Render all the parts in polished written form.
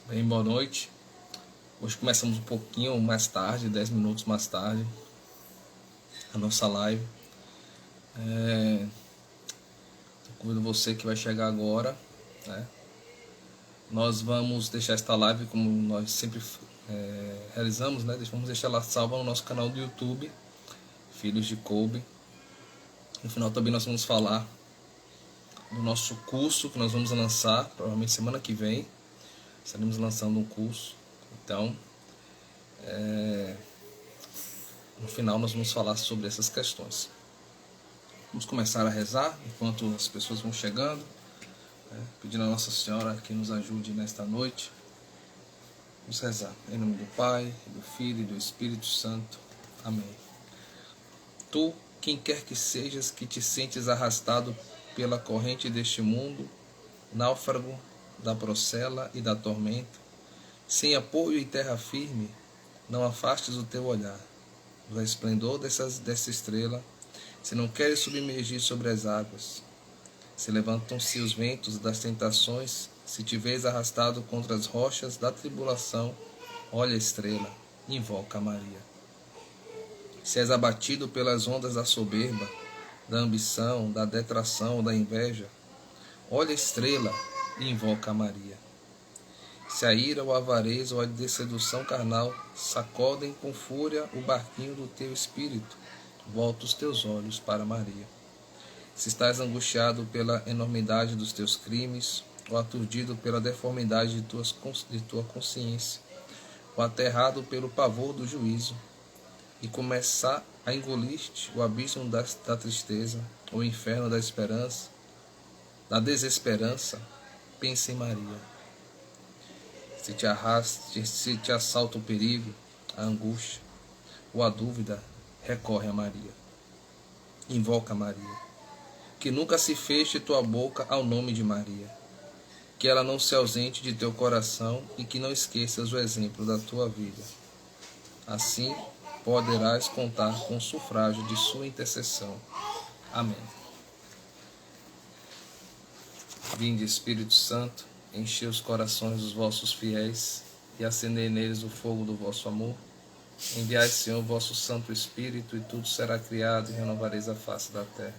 Bem, boa noite. Hoje começamos um pouquinho mais tarde, 10 minutos mais tarde, a nossa live. Convido você que vai chegar agora, né? Nós vamos deixar esta live como nós sempre realizamos, né? Vamos deixar ela salva no nosso canal do YouTube, Filhos de Kobe. No final também nós vamos falar do nosso curso que nós vamos lançar, provavelmente semana que vem. Estaremos lançando um curso. Então, no final nós vamos falar sobre essas questões. Vamos começar a rezar enquanto as pessoas vão chegando, pedindo a Nossa Senhora que nos ajude nesta noite. Vamos rezar em nome do Pai, do Filho e do Espírito Santo. Amém. Tu, quem quer que sejas, que te sentes arrastado pela corrente deste mundo, náufrago da procela e da tormenta, sem apoio e terra firme, não afastes o teu olhar do esplendor dessa estrela. Se não queres submergir sobre as águas, se levantam-se os ventos das tentações, se te vês arrastado contra as rochas da tribulação, olha a estrela, invoca a Maria. Se és abatido pelas ondas da soberba, da ambição, da detração, da inveja, olha a estrela e invoca a Maria. Se a ira, ou a avareza ou a dessedução carnal sacodem com fúria o barquinho do teu espírito, volta os teus olhos para Maria. Se estás angustiado pela enormidade dos teus crimes, ou aturdido pela deformidade de tua consciência, ou aterrado pelo pavor do juízo, e começar a engolir-te o abismo da tristeza, o inferno da esperança, da desesperança, pensa em Maria. Se te assalta o perigo, a angústia ou a dúvida, recorre a Maria. Invoca Maria. Que nunca se feche tua boca ao nome de Maria. Que ela não se ausente de teu coração e que não esqueças o exemplo da tua vida. Assim poderás contar com o sufrágio de sua intercessão. Amém. Vinde, Espírito Santo, enchei os corações dos vossos fiéis e acendei neles o fogo do vosso amor. Enviai, Senhor, o vosso Santo Espírito, e tudo será criado, e renovareis a face da terra.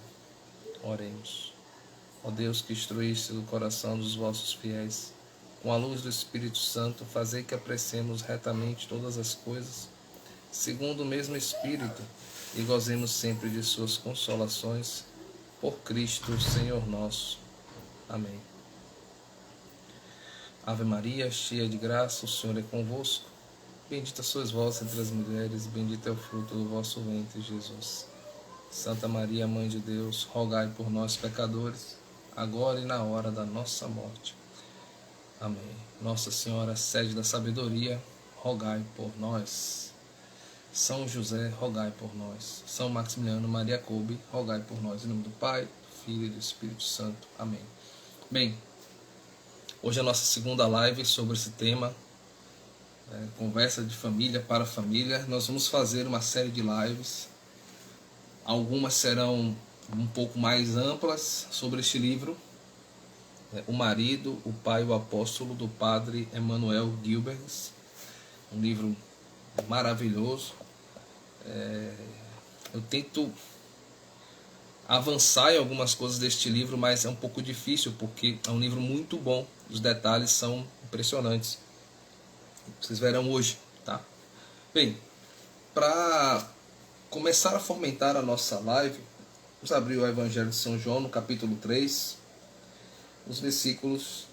Oremos. Ó Deus, que instruíste o coração dos vossos fiéis, com a luz do Espírito Santo, fazei que apreciemos retamente todas as coisas, segundo o mesmo Espírito, e gozemos sempre de suas consolações, por Cristo, Senhor nosso. Amém. Ave Maria, cheia de graça, o Senhor é convosco. Bendita sois vós entre as mulheres, e bendito é o fruto do vosso ventre, Jesus. Santa Maria, Mãe de Deus, rogai por nós, pecadores, agora e na hora da nossa morte. Amém. Nossa Senhora, sede da sabedoria, rogai por nós. São José, rogai por nós. São Maximiliano Maria Kolbe, rogai por nós. Em nome do Pai, do Filho e do Espírito Santo. Amém. Bem, hoje é a nossa segunda live sobre esse tema, conversa de família para família. Nós vamos fazer uma série de lives. Algumas serão um pouco mais amplas sobre este livro, O Marido, o Pai e o Apóstolo, do padre Emanuel Gilberts. Um livro maravilhoso. Eu tento avançar em algumas coisas deste livro, mas é um pouco difícil, porque é um livro muito bom. Os detalhes são impressionantes. Vocês verão hoje, tá? Bem, para começar a fomentar a nossa live, vamos abrir o Evangelho de São João, no capítulo 3, os versículos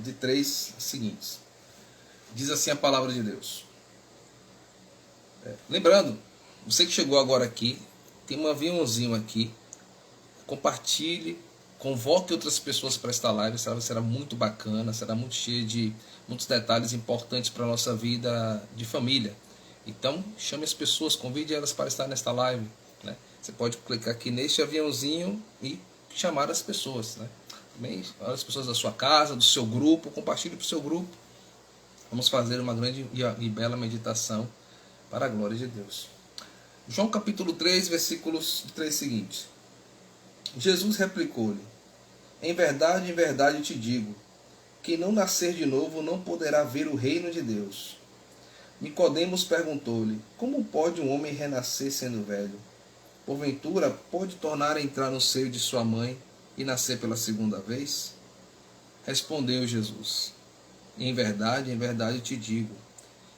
de 3 seguintes. Diz assim a palavra de Deus. Lembrando, você que chegou agora aqui, tem um aviãozinho aqui, compartilhe, convoque outras pessoas para esta live, será muito bacana, será muito cheia de muitos detalhes importantes para a nossa vida de família. Então, chame as pessoas, convide elas para estar nesta live, né? Você pode clicar aqui neste aviãozinho e chamar as pessoas, né? Também as pessoas da sua casa, do seu grupo, compartilhe para o seu grupo. Vamos fazer uma grande e bela meditação para a glória de Deus. João capítulo 3, versículos 3 seguintes. Jesus replicou-lhe: em verdade te digo, quem não nascer de novo não poderá ver o reino de Deus. Nicodemos perguntou-lhe: como pode um homem renascer sendo velho? Porventura pode tornar a entrar no seio de sua mãe e nascer pela segunda vez? Respondeu Jesus: em verdade te digo,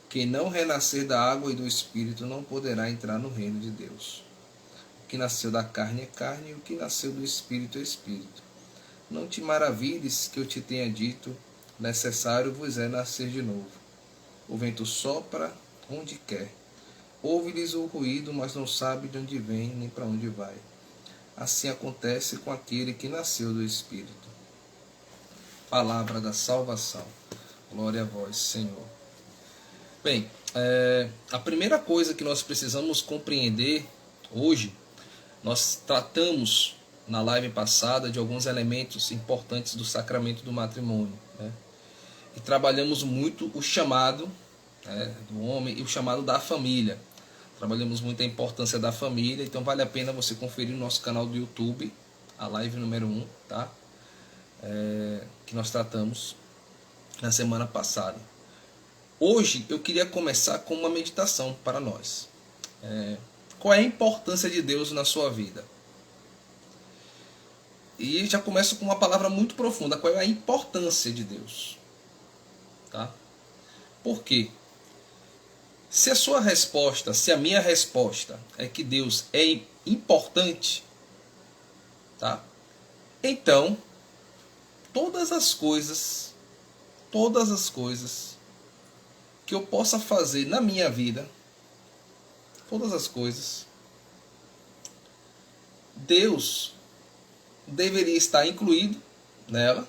quem não renascer da água e do Espírito não poderá entrar no reino de Deus. O que nasceu da carne é carne, e o que nasceu do Espírito é Espírito. Não te maravilhes que eu te tenha dito, necessário vos é nascer de novo. O vento sopra onde quer. Ouve-lhes o ruído, mas não sabe de onde vem nem para onde vai. Assim acontece com aquele que nasceu do Espírito. Palavra da salvação. Glória a vós, Senhor. Bem, a primeira coisa que nós precisamos compreender hoje, nós tratamos na live passada de alguns elementos importantes do sacramento do matrimônio, né? E trabalhamos muito o chamado, do homem e o chamado da família. Trabalhamos muito a importância da família, então vale a pena você conferir no nosso canal do YouTube, a live número 1, tá? Que nós tratamos na semana passada. Hoje eu queria começar com uma meditação para nós. Qual é a importância de Deus na sua vida? E já começo com uma palavra muito profunda. Qual é a importância de Deus? Tá? Por quê? Se a sua resposta, se a minha resposta é que Deus é importante, tá? Então, todas as coisas que eu possa fazer na minha vida, todas as coisas, Deus deveria estar incluído nela,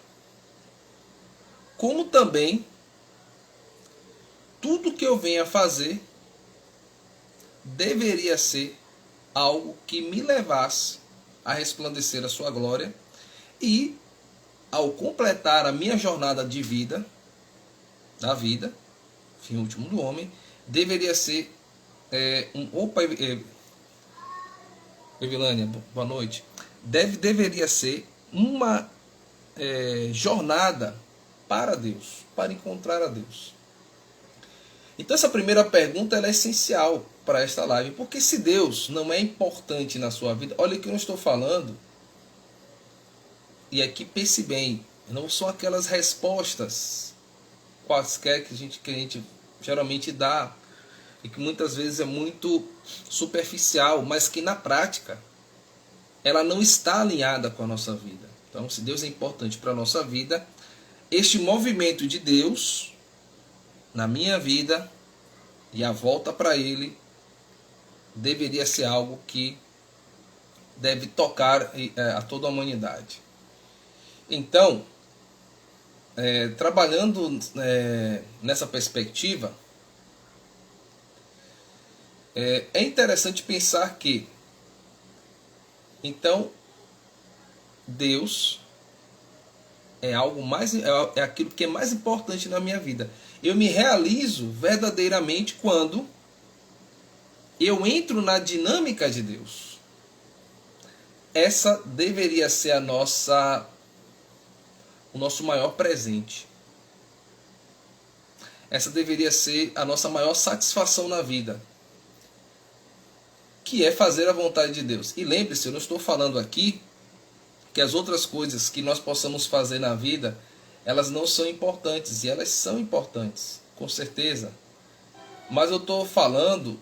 como também tudo que eu venha fazer deveria ser algo que me levasse a resplandecer a sua glória e, ao completar a minha jornada de vida, da vida, fim último do homem, deveria ser Evilânia, boa noite. Deveria ser uma jornada para Deus, para encontrar a Deus. Então essa primeira pergunta ela é essencial para esta live, porque se Deus não é importante na sua vida, olha que eu não estou falando, e aqui pense bem, não são aquelas respostas quaisquer que a gente geralmente dá, e que muitas vezes é muito superficial, mas que na prática ela não está alinhada com a nossa vida. Então, se Deus é importante para a nossa vida, este movimento de Deus na minha vida e a volta para Ele deveria ser algo que deve tocar a toda a humanidade. Então, trabalhando nessa perspectiva, é interessante pensar que, então, Deus é aquilo que é mais importante na minha vida. Eu me realizo verdadeiramente quando eu entro na dinâmica de Deus. Essa deveria ser o nosso maior presente. Essa deveria ser a nossa maior satisfação na vida, que é fazer a vontade de Deus. E lembre-se, eu não estou falando aqui que as outras coisas que nós possamos fazer na vida, elas não são importantes, e elas são importantes, com certeza. Mas eu estou falando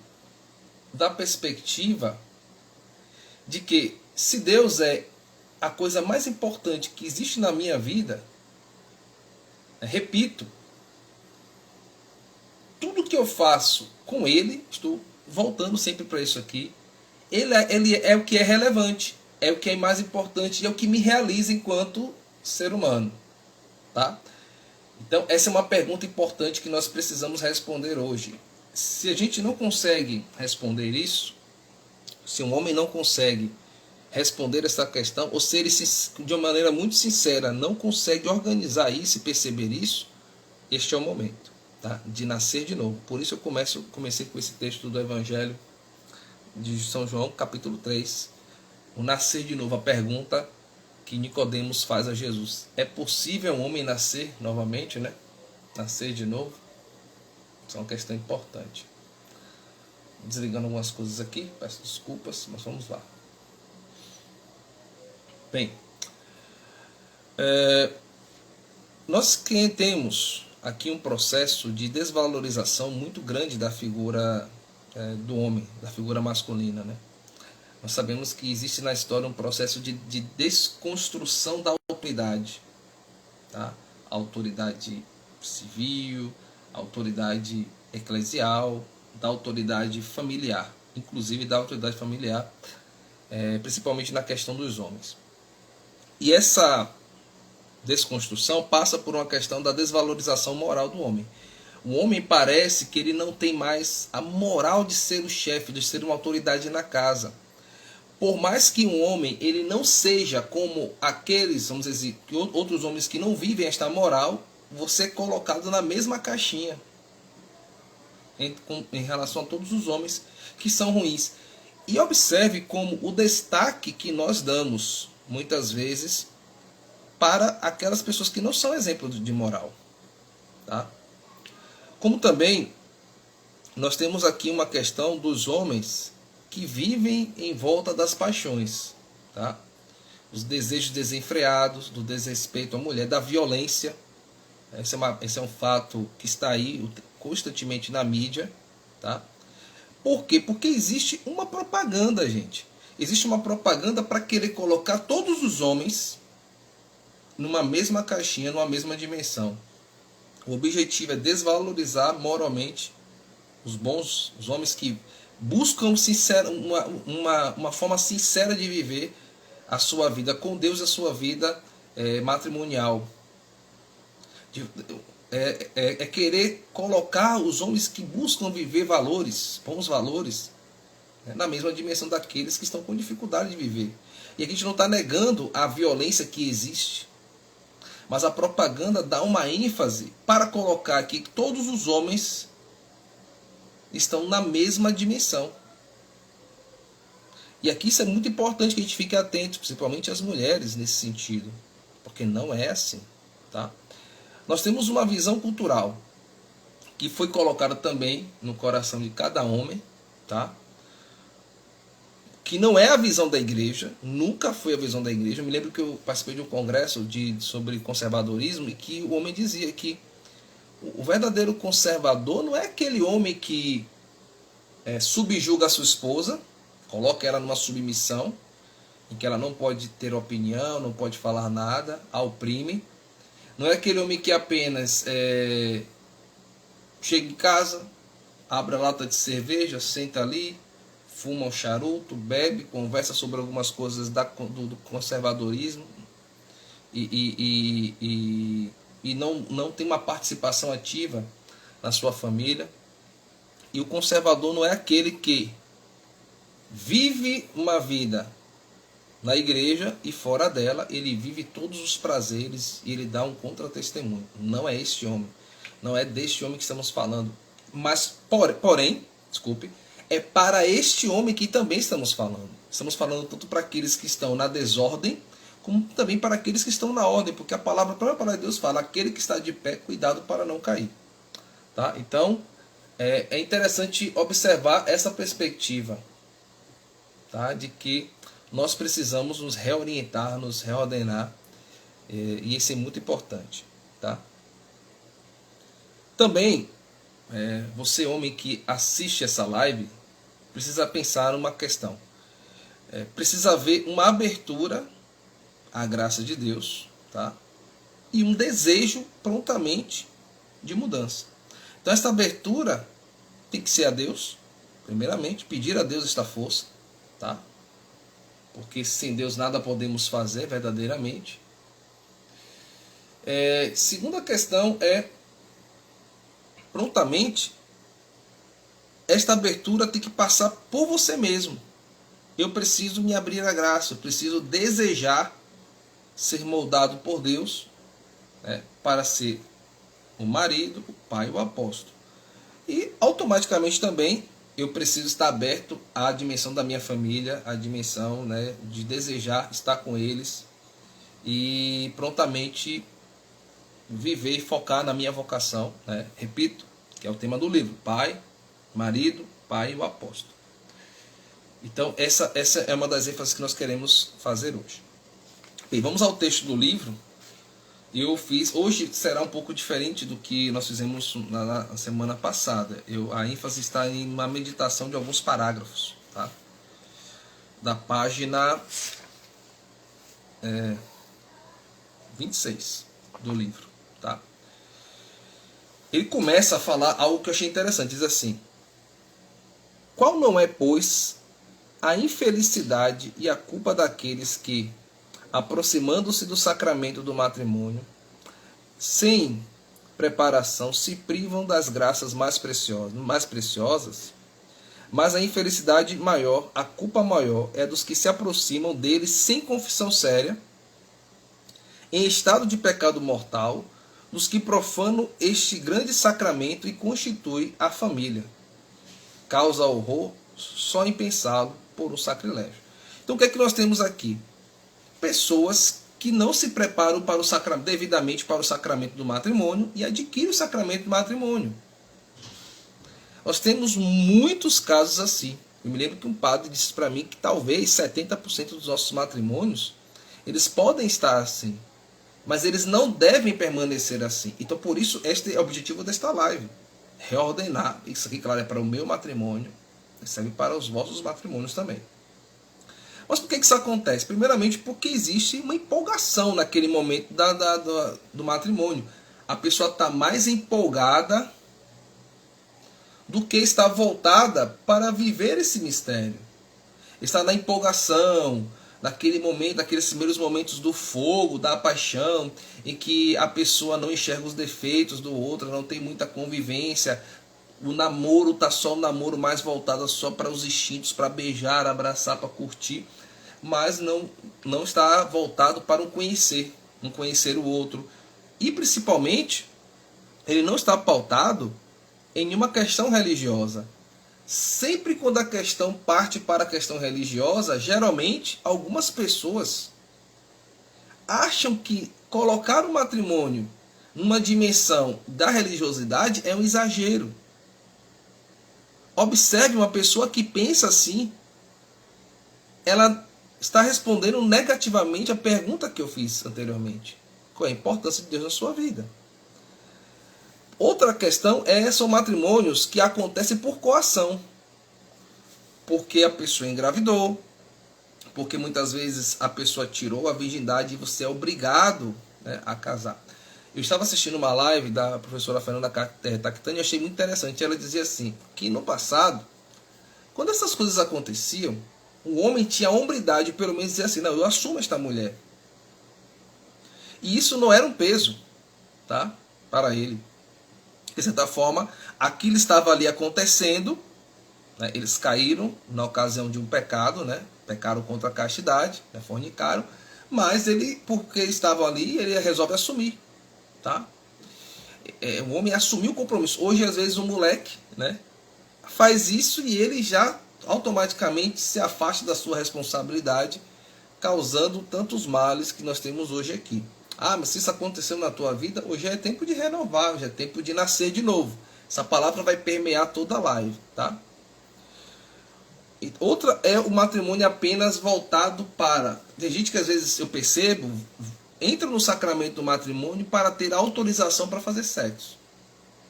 da perspectiva de que, se Deus é a coisa mais importante que existe na minha vida, repito, tudo que eu faço com Ele, estou voltando sempre para isso aqui, ele é o que é relevante, é o que é mais importante e é o que me realiza enquanto ser humano. Tá? Então, essa é uma pergunta importante que nós precisamos responder hoje. Se a gente não consegue responder isso, se um homem não consegue responder essa questão, ou se ele, de uma maneira muito sincera, não consegue organizar isso e perceber isso, este é o momento, tá? De nascer de novo. Por isso eu comecei com esse texto do Evangelho de São João, capítulo 3, o nascer de novo. A pergunta que Nicodemos faz a Jesus: é possível um homem nascer novamente, né? Nascer de novo? Isso é uma questão importante. Desligando algumas coisas aqui, peço desculpas, mas vamos lá. Bem, nós que temos aqui um processo de desvalorização muito grande da figura do homem, da figura masculina, né? Nós sabemos que existe na história um processo de desconstrução da autoridade, tá? A autoridade civil, a autoridade eclesial, da autoridade familiar, inclusive da autoridade familiar, principalmente na questão dos homens. E essa desconstrução passa por uma questão da desvalorização moral do homem. O homem parece que ele não tem mais a moral de ser o chefe, de ser uma autoridade na casa. Por mais que um homem ele não seja como aqueles, vamos dizer, outros homens que não vivem esta moral, você é colocado na mesma caixinha em relação a todos os homens que são ruins. E observe como o destaque que nós damos, muitas vezes, para aquelas pessoas que não são exemplo de moral. Tá? Como também nós temos aqui uma questão dos homens que vivem em volta das paixões. Tá? Os desejos desenfreados, do desrespeito à mulher, da violência. Esse é um fato que está aí constantemente na mídia. Tá? Por quê? Porque existe uma propaganda, gente. Existe uma propaganda para querer colocar todos os homens numa mesma caixinha, numa mesma dimensão. O objetivo é desvalorizar moralmente os homens que buscam uma forma sincera de viver a sua vida com Deus, a sua vida matrimonial. É querer colocar os homens que buscam viver valores, bons valores, na mesma dimensão daqueles que estão com dificuldade de viver. E aqui a gente não está negando a violência que existe, mas a propaganda dá uma ênfase para colocar aqui que todos os homens estão na mesma dimensão. E aqui isso é muito importante que a gente fique atento, principalmente as mulheres nesse sentido, porque não é assim. Tá? Nós temos uma visão cultural que foi colocada também no coração de cada homem, tá? Que não é a visão da igreja, nunca foi a visão da igreja. Eu me lembro que eu participei de um congresso sobre conservadorismo e que o homem dizia que o verdadeiro conservador não é aquele homem que subjuga a sua esposa, coloca ela numa submissão, em que ela não pode ter opinião, não pode falar nada, a oprime. Não é aquele homem que apenas chega em casa, abre a lata de cerveja, senta ali, fuma um charuto, bebe, conversa sobre algumas coisas do conservadorismo e não tem uma participação ativa na sua família. E o conservador não é aquele que vive uma vida na igreja e fora dela, ele vive todos os prazeres e ele dá um contra-testemunho. Não é este homem. Não é deste homem que estamos falando. Mas, porém, é para este homem que também estamos falando. Estamos falando tanto para aqueles que estão na desordem, como também para aqueles que estão na ordem. Porque a própria palavra de Deus fala, aquele que está de pé, cuidado para não cair. Tá? Então, é interessante observar essa perspectiva, tá? De que nós precisamos nos reorientar, nos reordenar, e isso é muito importante. Tá? Também, você homem que assiste essa live, precisa pensar numa questão. Precisa haver uma abertura à graça de Deus, tá? E um desejo prontamente de mudança. Então essa abertura tem que ser a Deus, primeiramente, pedir a Deus esta força, tá? Porque sem Deus nada podemos fazer verdadeiramente. Segunda questão é, prontamente, esta abertura tem que passar por você mesmo. Eu preciso me abrir à graça, eu preciso desejar ser moldado por Deus, para ser o marido, o pai, o apóstolo. E automaticamente também eu preciso estar aberto à dimensão da minha família, à dimensão, de desejar estar com eles e prontamente viver e focar na minha vocação, né? Repito, que é o tema do livro: pai, marido, pai e o apóstolo. Então essa é uma das ênfases que nós queremos fazer hoje. Bem, vamos ao texto do livro. Hoje será um pouco diferente do que nós fizemos na semana passada. A ênfase está em uma meditação de alguns parágrafos, tá? Da página 26 do livro, tá? Ele começa a falar algo que eu achei interessante. Diz assim: qual não é, pois, a infelicidade e a culpa daqueles que, aproximando-se do sacramento do matrimônio, sem preparação, se privam das graças mais preciosas, mas a infelicidade maior, a culpa maior, é dos que se aproximam dele sem confissão séria, em estado de pecado mortal, dos que profanam este grande sacramento e constituem a família. Causa horror só em pensá-lo por um sacrilégio. Então o que é que nós temos aqui? Pessoas que não se preparam para o sacramento, devidamente para o sacramento do matrimônio e adquirem o sacramento do matrimônio. Nós temos muitos casos assim. Eu me lembro que um padre disse para mim que talvez 70% dos nossos matrimônios, eles podem estar assim, mas eles não devem permanecer assim. Então por isso este é o objetivo desta live: reordenar. Isso aqui, claro, é para o meu matrimônio, serve para os vossos matrimônios também. Mas por que isso acontece? Primeiramente porque existe uma empolgação naquele momento do matrimônio. A pessoa está mais empolgada do que está voltada para viver esse mistério. Está na empolgação, naquele momento, naqueles primeiros momentos do fogo, da paixão, em que a pessoa não enxerga os defeitos do outro, não tem muita convivência. O namoro está só um namoro mais voltado só para os instintos, para beijar, abraçar, para curtir, mas não está voltado para um conhecer o outro. E principalmente, ele não está pautado em nenhuma questão religiosa. Sempre quando a questão parte para a questão religiosa, geralmente algumas pessoas acham que colocar o matrimônio numa dimensão da religiosidade é um exagero. Observe, uma pessoa que pensa assim, ela está respondendo negativamente a pergunta que eu fiz anteriormente. Qual é a importância de Deus na sua vida? Outra questão são matrimônios que acontecem por coação. Porque a pessoa engravidou, porque muitas vezes a pessoa tirou a virgindade e você é obrigado, né, a casar. Eu estava assistindo uma live da professora Fernanda Tactani e achei muito interessante. Ela dizia assim, que no passado, quando essas coisas aconteciam, o homem tinha a hombridade, pelo menos, dizer assim: não, eu assumo esta mulher. E isso não era um peso, tá, para ele. De certa forma, aquilo estava ali acontecendo, né? Eles caíram na ocasião de um pecado, né? Pecaram contra a castidade, né? Fornicaram, mas ele, porque estavam ali, ele resolve assumir, tá? O homem assumiu o compromisso. Hoje, às vezes, um moleque, né, faz isso e ele já automaticamente se afasta da sua responsabilidade, causando tantos males que nós temos hoje aqui. Ah, mas se isso aconteceu na tua vida, hoje é tempo de renovar, hoje é tempo de nascer de novo. Essa palavra vai permear toda a live, tá? E outra é o matrimônio apenas voltado para... Tem gente que às vezes eu percebo, entra no sacramento do matrimônio para ter autorização para fazer sexo,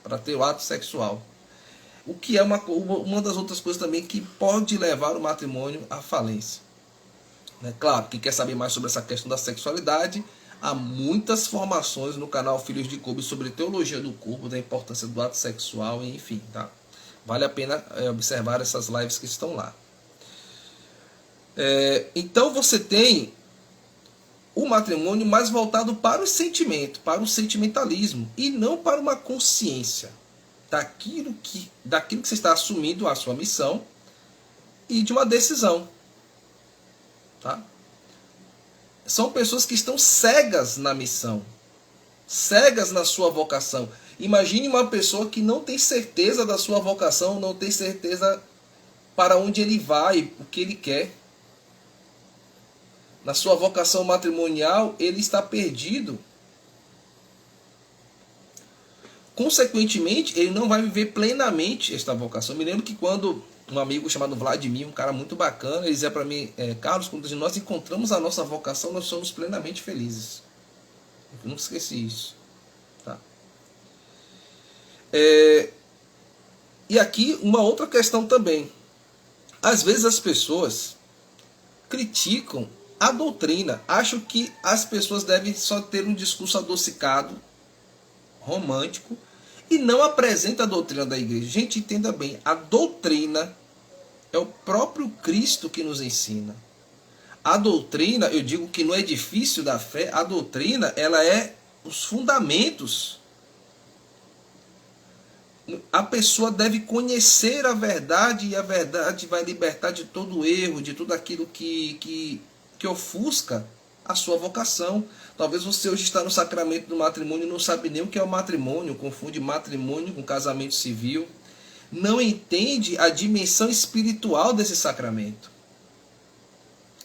para ter o ato sexual. O que é uma das outras coisas também que pode levar o matrimônio à falência. Claro, quem quer saber mais sobre essa questão da sexualidade, há muitas formações no canal Filhos de Coube sobre teologia do corpo, da importância do ato sexual, enfim, tá? Vale a pena observar essas lives que estão lá. Então você tem o matrimônio mais voltado para o sentimento, para o sentimentalismo, e não para uma consciência daquilo que você está assumindo a sua missão e de uma decisão. Tá? São pessoas que estão cegas na missão, cegas na sua vocação. Imagine uma pessoa que não tem certeza da sua vocação, não tem certeza para onde ele vai, o que ele quer. na sua vocação matrimonial, ele está perdido. Consequentemente, ele não vai viver plenamente esta vocação. Eu me lembro que quando um amigo chamado Vladimir, um cara muito bacana, ele dizia para mim, Carlos, quando nós encontramos a nossa vocação, nós somos plenamente felizes. Eu nunca esqueci isso. Tá? E aqui uma outra questão também. Às vezes as pessoas criticam a doutrina, acham que as pessoas devem só ter um discurso adocicado, romântico, e não apresenta a doutrina da igreja. Gente, entenda bem, a doutrina é o próprio Cristo que nos ensina. A doutrina, eu digo que no edifício da fé, a doutrina, ela é os fundamentos. A pessoa deve conhecer a verdade, e a verdade vai libertar de todo erro, de tudo aquilo que ofusca a sua vocação. Talvez você hoje está no sacramento do matrimônio e não sabe nem o que é o matrimônio, confunde matrimônio com casamento civil, não entende a dimensão espiritual desse sacramento,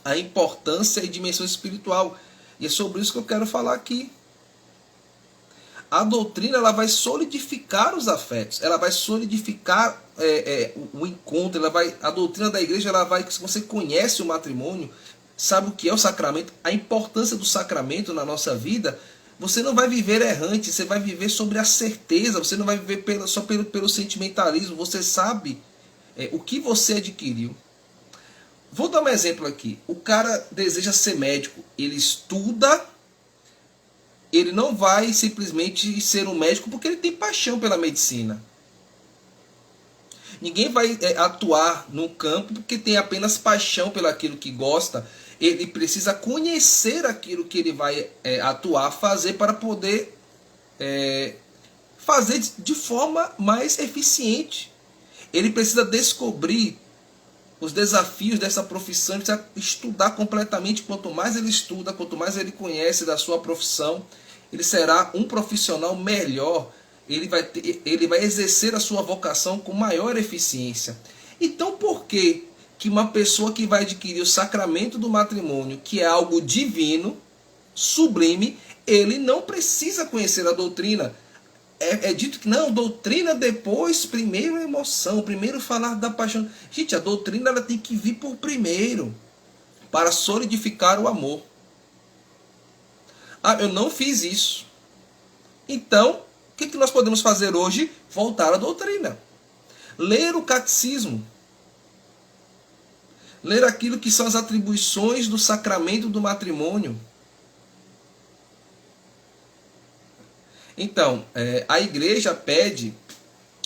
a importância e dimensão espiritual. E é sobre isso que eu quero falar aqui. A doutrina, ela vai solidificar os afetos, ela vai solidificar o encontro, a doutrina da igreja, ela vai, se você conhece o matrimônio, sabe o que é o sacramento, a importância do sacramento na nossa vida, você não vai viver errante, você vai viver sobre a certeza, você não vai viver só pelo sentimentalismo, você sabe o que você adquiriu. Vou dar um exemplo aqui. O cara deseja ser médico, ele estuda, ele não vai simplesmente ser um médico porque ele tem paixão pela medicina. Ninguém vai atuar num campo porque tem apenas paixão pelo aquilo que gosta. Ele precisa conhecer aquilo que ele vai atuar, fazer para poder fazer de forma mais eficiente. Ele precisa descobrir os desafios dessa profissão, ele precisa estudar completamente. Quanto mais ele estuda, quanto mais ele conhece da sua profissão, ele será um profissional melhor. Ele vai exercer a sua vocação com maior eficiência. Então, por que uma pessoa que vai adquirir o sacramento do matrimônio, que é algo divino, sublime, ele não precisa conhecer a doutrina? É dito que não, doutrina depois, primeiro a emoção, primeiro falar da paixão. Gente, a doutrina ela tem que vir por primeiro, para solidificar o amor. Ah, eu não fiz isso. Então, o que nós podemos fazer hoje? Voltar à doutrina. Ler o catecismo. Ler aquilo que são as atribuições do sacramento do matrimônio. Então, a igreja pede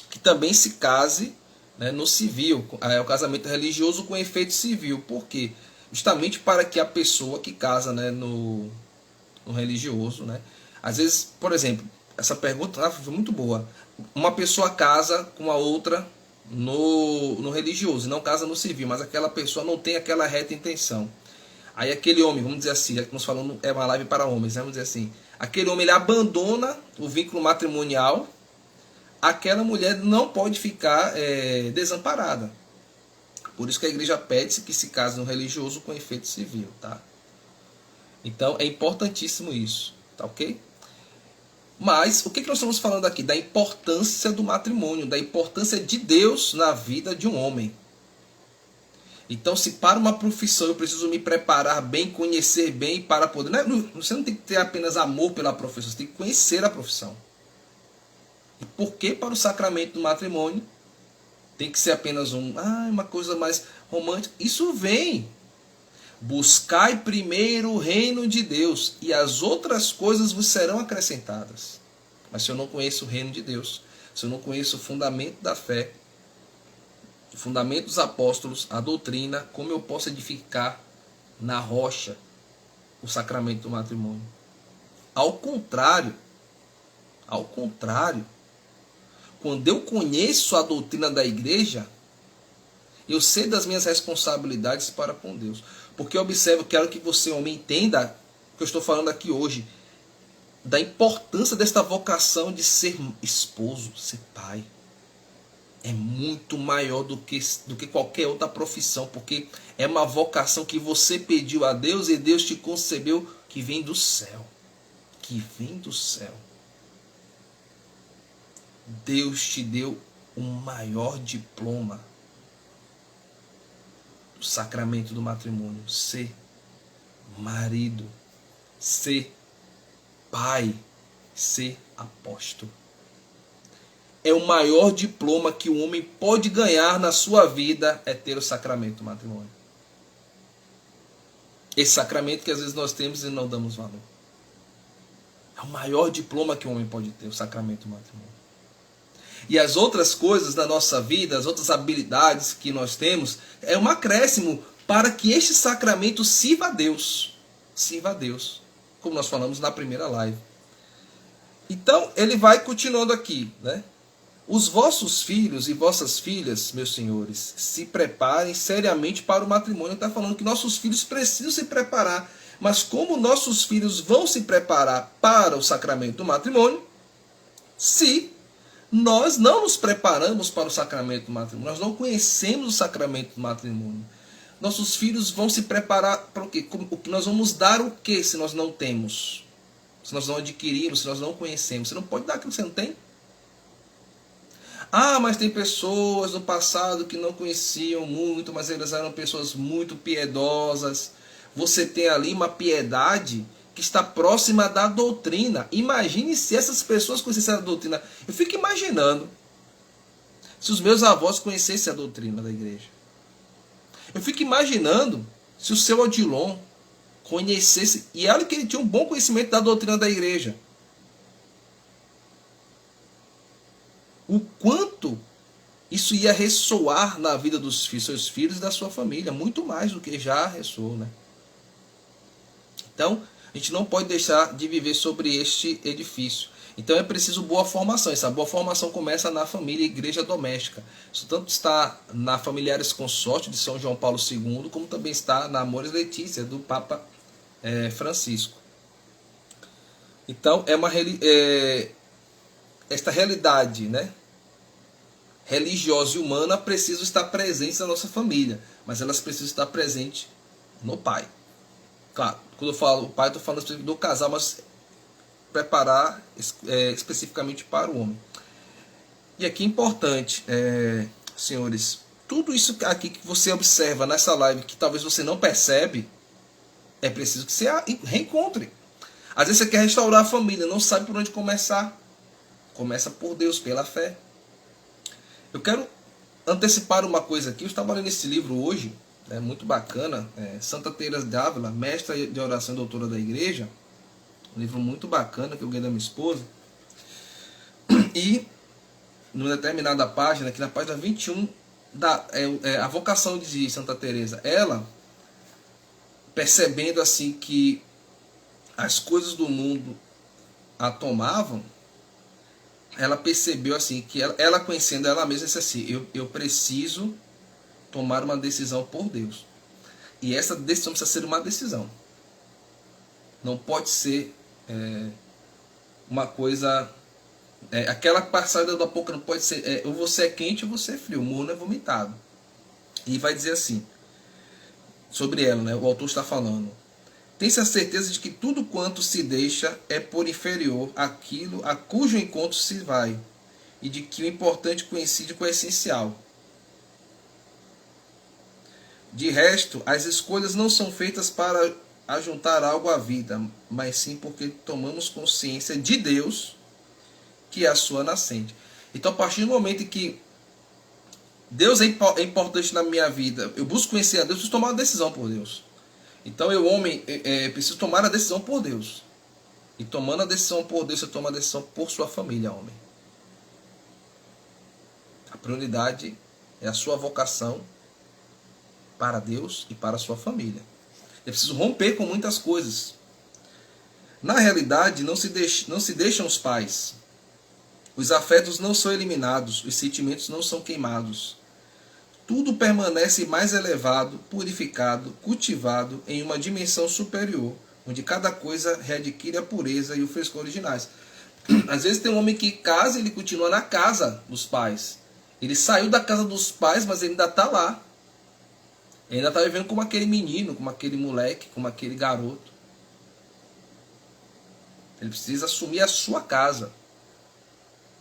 que também se case, né, no civil, o casamento religioso com efeito civil. Por quê? Justamente para que a pessoa que casa, né, no religioso, né, às vezes, por exemplo, essa pergunta foi muito boa. Uma pessoa casa com a outra no religioso, não casa no civil, mas aquela pessoa não tem aquela reta intenção. Aí aquele homem, vamos dizer assim, nós falando, é uma live para homens, né? Vamos dizer assim, aquele homem ele abandona o vínculo matrimonial, aquela mulher não pode ficar desamparada. Por isso que a igreja pede que se case no religioso com efeito civil, tá? Então é importantíssimo isso, tá ok? Mas o que nós estamos falando aqui? Da importância do matrimônio, da importância de Deus na vida de um homem. Então, se para uma profissão eu preciso me preparar bem, conhecer bem para poder... Você não tem que ter apenas amor pela profissão, você tem que conhecer a profissão. E por que para o sacramento do matrimônio tem que ser apenas uma coisa mais romântica? Isso vem. Buscai primeiro o reino de Deus e as outras coisas vos serão acrescentadas. Mas se eu não conheço o reino de Deus, se eu não conheço o fundamento da fé, o fundamento dos apóstolos, a doutrina, como eu posso edificar na rocha o sacramento do matrimônio? Ao contrário, quando eu conheço a doutrina da igreja, eu sei das minhas responsabilidades para com Deus. Porque eu quero que você, homem, entenda o que eu estou falando aqui hoje, da importância desta vocação de ser esposo, ser pai. é muito maior do que qualquer outra profissão, porque é uma vocação que você pediu a Deus e Deus te concebeu, que vem do céu. Que vem do céu. Deus te deu o maior diploma do sacramento do matrimônio. Ser marido, ser pai, ser apóstolo. É o maior diploma que o homem pode ganhar na sua vida, é ter o sacramento do matrimônio. Esse sacramento que às vezes nós temos e não damos valor. É o maior diploma que o homem pode ter, o sacramento do matrimônio. E as outras coisas da nossa vida, as outras habilidades que nós temos, é um acréscimo para que este sacramento sirva a Deus. Sirva a Deus. Como nós falamos na primeira live. Então, ele vai continuando aqui, né? Os vossos filhos e vossas filhas, meus senhores, se preparem seriamente para o matrimônio. Está falando que nossos filhos precisam se preparar. Mas como nossos filhos vão se preparar para o sacramento do matrimônio, se nós não nos preparamos para o sacramento do matrimônio, nós não conhecemos o sacramento do matrimônio, nossos filhos vão se preparar para o quê? Nós vamos dar o quê se nós não temos? Se nós não adquirimos, se nós não conhecemos? Você não pode dar aquilo que você não tem. Ah, mas tem pessoas no passado que não conheciam muito, mas elas eram pessoas muito piedosas. Você tem ali uma piedade que está próxima da doutrina. Imagine se essas pessoas conhecessem a doutrina. Eu fico imaginando se os meus avós conhecessem a doutrina da igreja. Eu fico imaginando se o seu Odilon conhecesse, e olha que ele tinha um bom conhecimento da doutrina da igreja. O quanto isso ia ressoar na vida dos seus filhos e da sua família, muito mais do que já ressoou, né? Então, a gente não pode deixar de viver sobre este edifício. Então é preciso boa formação. Essa boa formação começa na família e igreja doméstica. Isso tanto está na Familiares Consorte de São João Paulo II, como também está na Amores Letícia, do Papa Francisco. Então, esta realidade, né, religiosa e humana precisa estar presente na nossa família, mas elas precisam estar presentes no pai. Claro, quando eu falo o pai, estou falando do casal, mas preparar especificamente para o homem. E aqui é importante, senhores, tudo isso aqui que você observa nessa live, que talvez você não percebe, é preciso que você reencontre. Às vezes você quer restaurar a família, não sabe por onde começar. Começa por Deus, pela fé. Eu quero antecipar uma coisa aqui. Eu estava lendo esse livro hoje, muito bacana, Santa Teresa de Ávila, mestra de oração e doutora da igreja. Um livro muito bacana que eu ganhei da minha esposa. E, numa determinada página, aqui na página 21, a vocação de Santa Teresa, ela, percebendo assim que as coisas do mundo a tomavam, ela percebeu assim que ela conhecendo ela mesma, disse assim: eu preciso tomar uma decisão por Deus. E essa decisão precisa ser uma decisão. Não pode ser uma coisa... aquela passada da boca não pode ser... ou você é quente ou você é frio. O morno é vomitado. E vai dizer assim, sobre ela, né? O autor está falando: tem-se a certeza de que tudo quanto se deixa é por inferior àquilo a cujo encontro se vai, e de que o importante coincide com o essencial. De resto, as escolhas não são feitas para ajuntar algo à vida, mas sim porque tomamos consciência de Deus, que é a sua nascente. Então, a partir do momento em que Deus é importante na minha vida, eu busco conhecer a Deus, eu preciso tomar uma decisão por Deus. Então, eu, homem, preciso tomar a decisão por Deus. E tomando a decisão por Deus, você toma a decisão por sua família, homem. A prioridade é a sua vocação para Deus e para a sua família. É preciso romper com muitas coisas. Na realidade, não se deixam os pais. Os afetos não são eliminados, os sentimentos não são queimados. Tudo permanece mais elevado, purificado, cultivado em uma dimensão superior, onde cada coisa readquire a pureza e o frescor originais. Às vezes tem um homem que casa e ele continua na casa dos pais. Ele saiu da casa dos pais, mas ele ainda está lá. Ele ainda está vivendo como aquele menino, como aquele moleque, como aquele garoto. Ele precisa assumir a sua casa.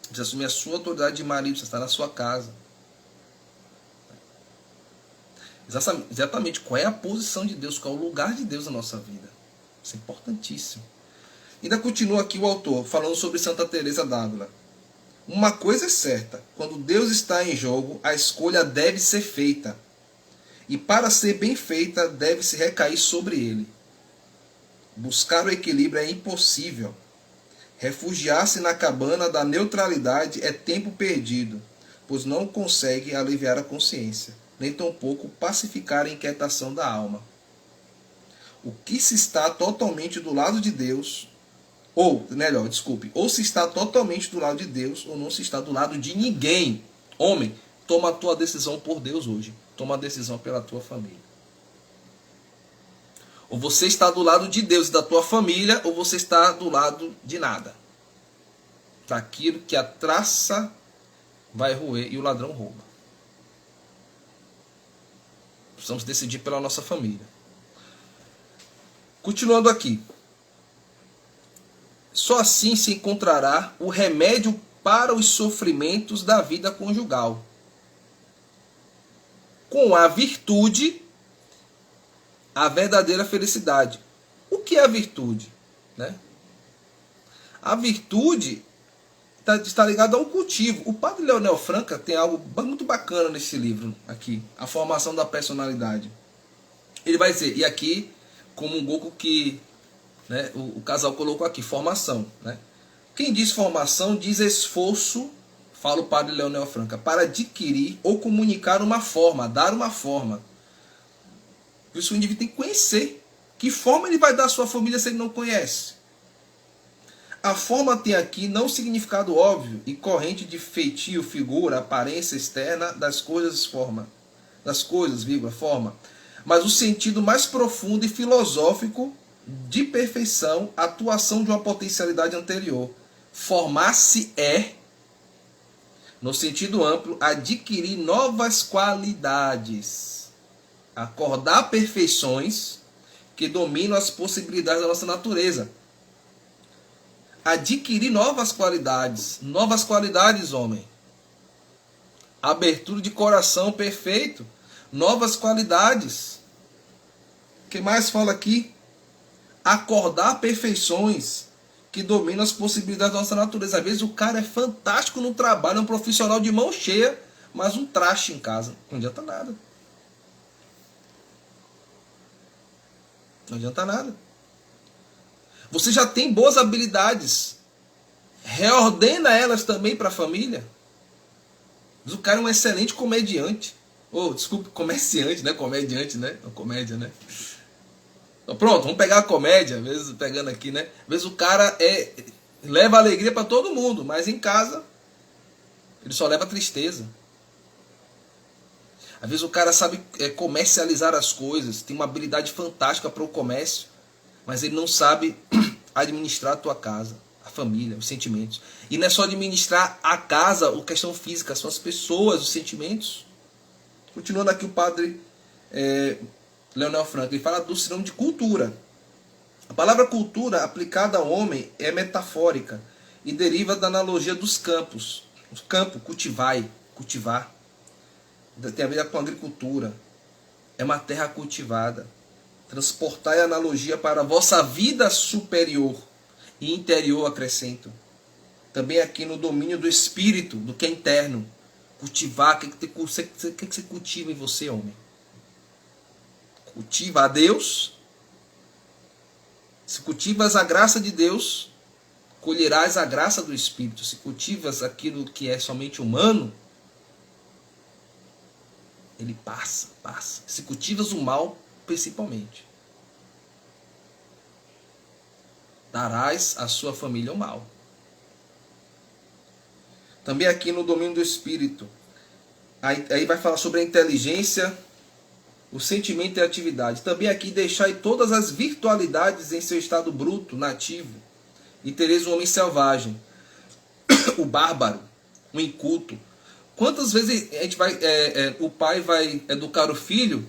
Precisa assumir a sua autoridade de marido, precisa estar na sua casa. Exatamente qual é a posição de Deus, qual é o lugar de Deus na nossa vida. Isso é importantíssimo. Ainda continua aqui o autor, falando sobre Santa Teresa d'Ávila. Uma coisa é certa, quando Deus está em jogo, a escolha deve ser feita. E para ser bem feita, deve-se recair sobre ele. Buscar o equilíbrio é impossível. Refugiar-se na cabana da neutralidade é tempo perdido, pois não consegue aliviar a consciência, nem tampouco pacificar a inquietação da alma. O que se está totalmente do lado de Deus, ou se está totalmente do lado de Deus, ou não se está do lado de ninguém. Homem, toma a tua decisão por Deus hoje. Toma a decisão pela tua família. Ou você está do lado de Deus e da tua família, ou você está do lado de nada. Daquilo que a traça vai roer e o ladrão rouba. Precisamos decidir pela nossa família. Continuando aqui. Só assim se encontrará o remédio para os sofrimentos da vida conjugal. Com a virtude, a verdadeira felicidade. O que é a virtude? Né? A virtude está ligada ao cultivo. O padre Leonel Franca tem algo muito bacana nesse livro aqui, A Formação da Personalidade. Ele vai dizer, e aqui, como um pouco que, né, o casal colocou aqui, formação. Né? Quem diz formação diz esforço, fala o padre Leonel Franca, para adquirir ou comunicar uma forma, dar uma forma. Por isso o indivíduo tem que conhecer. Que forma ele vai dar à sua família se ele não conhece? A forma tem aqui não significado óbvio e corrente de feitio, figura, aparência externa das coisas, forma. Das coisas, forma. Mas o sentido mais profundo e filosófico de perfeição, atuação de uma potencialidade anterior. Formar-se é, no sentido amplo, adquirir novas qualidades. Acordar perfeições que dominam as possibilidades da nossa natureza. Adquirir novas qualidades. Novas qualidades, homem. Abertura de coração perfeito. Novas qualidades. O que mais fala aqui? Acordar perfeições que dominam as possibilidades da nossa natureza. Às vezes o cara é fantástico no trabalho, é um profissional de mão cheia, mas um traste em casa. Não adianta nada. Não adianta nada. Você já tem boas habilidades. Reordena elas também para a família. Mas o cara é um excelente comediante. Comerciante, né? Comediante, né? Comédia, né? Então, pronto, vamos pegar a comédia, às vezes pegando aqui, né? Às vezes o cara leva alegria para todo mundo, mas em casa ele só leva tristeza. Às vezes o cara sabe comercializar as coisas, tem uma habilidade fantástica para o comércio, mas ele não sabe administrar a tua casa, a família, os sentimentos. E não é só administrar a casa, a questão física, são as pessoas, os sentimentos. Continuando aqui o padre Leonel Franca, ele fala do sinônimo de cultura. A palavra cultura aplicada ao homem é metafórica e deriva da analogia dos campos. O campo, cultivar. Tem a ver com a agricultura. É uma terra cultivada. Transportar a analogia para a vossa vida superior e interior, acrescento. Também aqui no domínio do espírito, do que é interno. Cultivar, o que você cultiva em você, homem? Cultiva a Deus. Se cultivas a graça de Deus, colherás a graça do Espírito. Se cultivas aquilo que é somente humano, ele passa. Se cultivas o mal, principalmente, darás à sua família o mal. Também aqui no domínio do Espírito, aí vai falar sobre a inteligência, o sentimento e a atividade. Também aqui deixai todas as virtualidades em seu estado bruto, nativo, e tereis o homem selvagem, o bárbaro, o inculto, Quantas vezes a gente vai, o pai vai educar o filho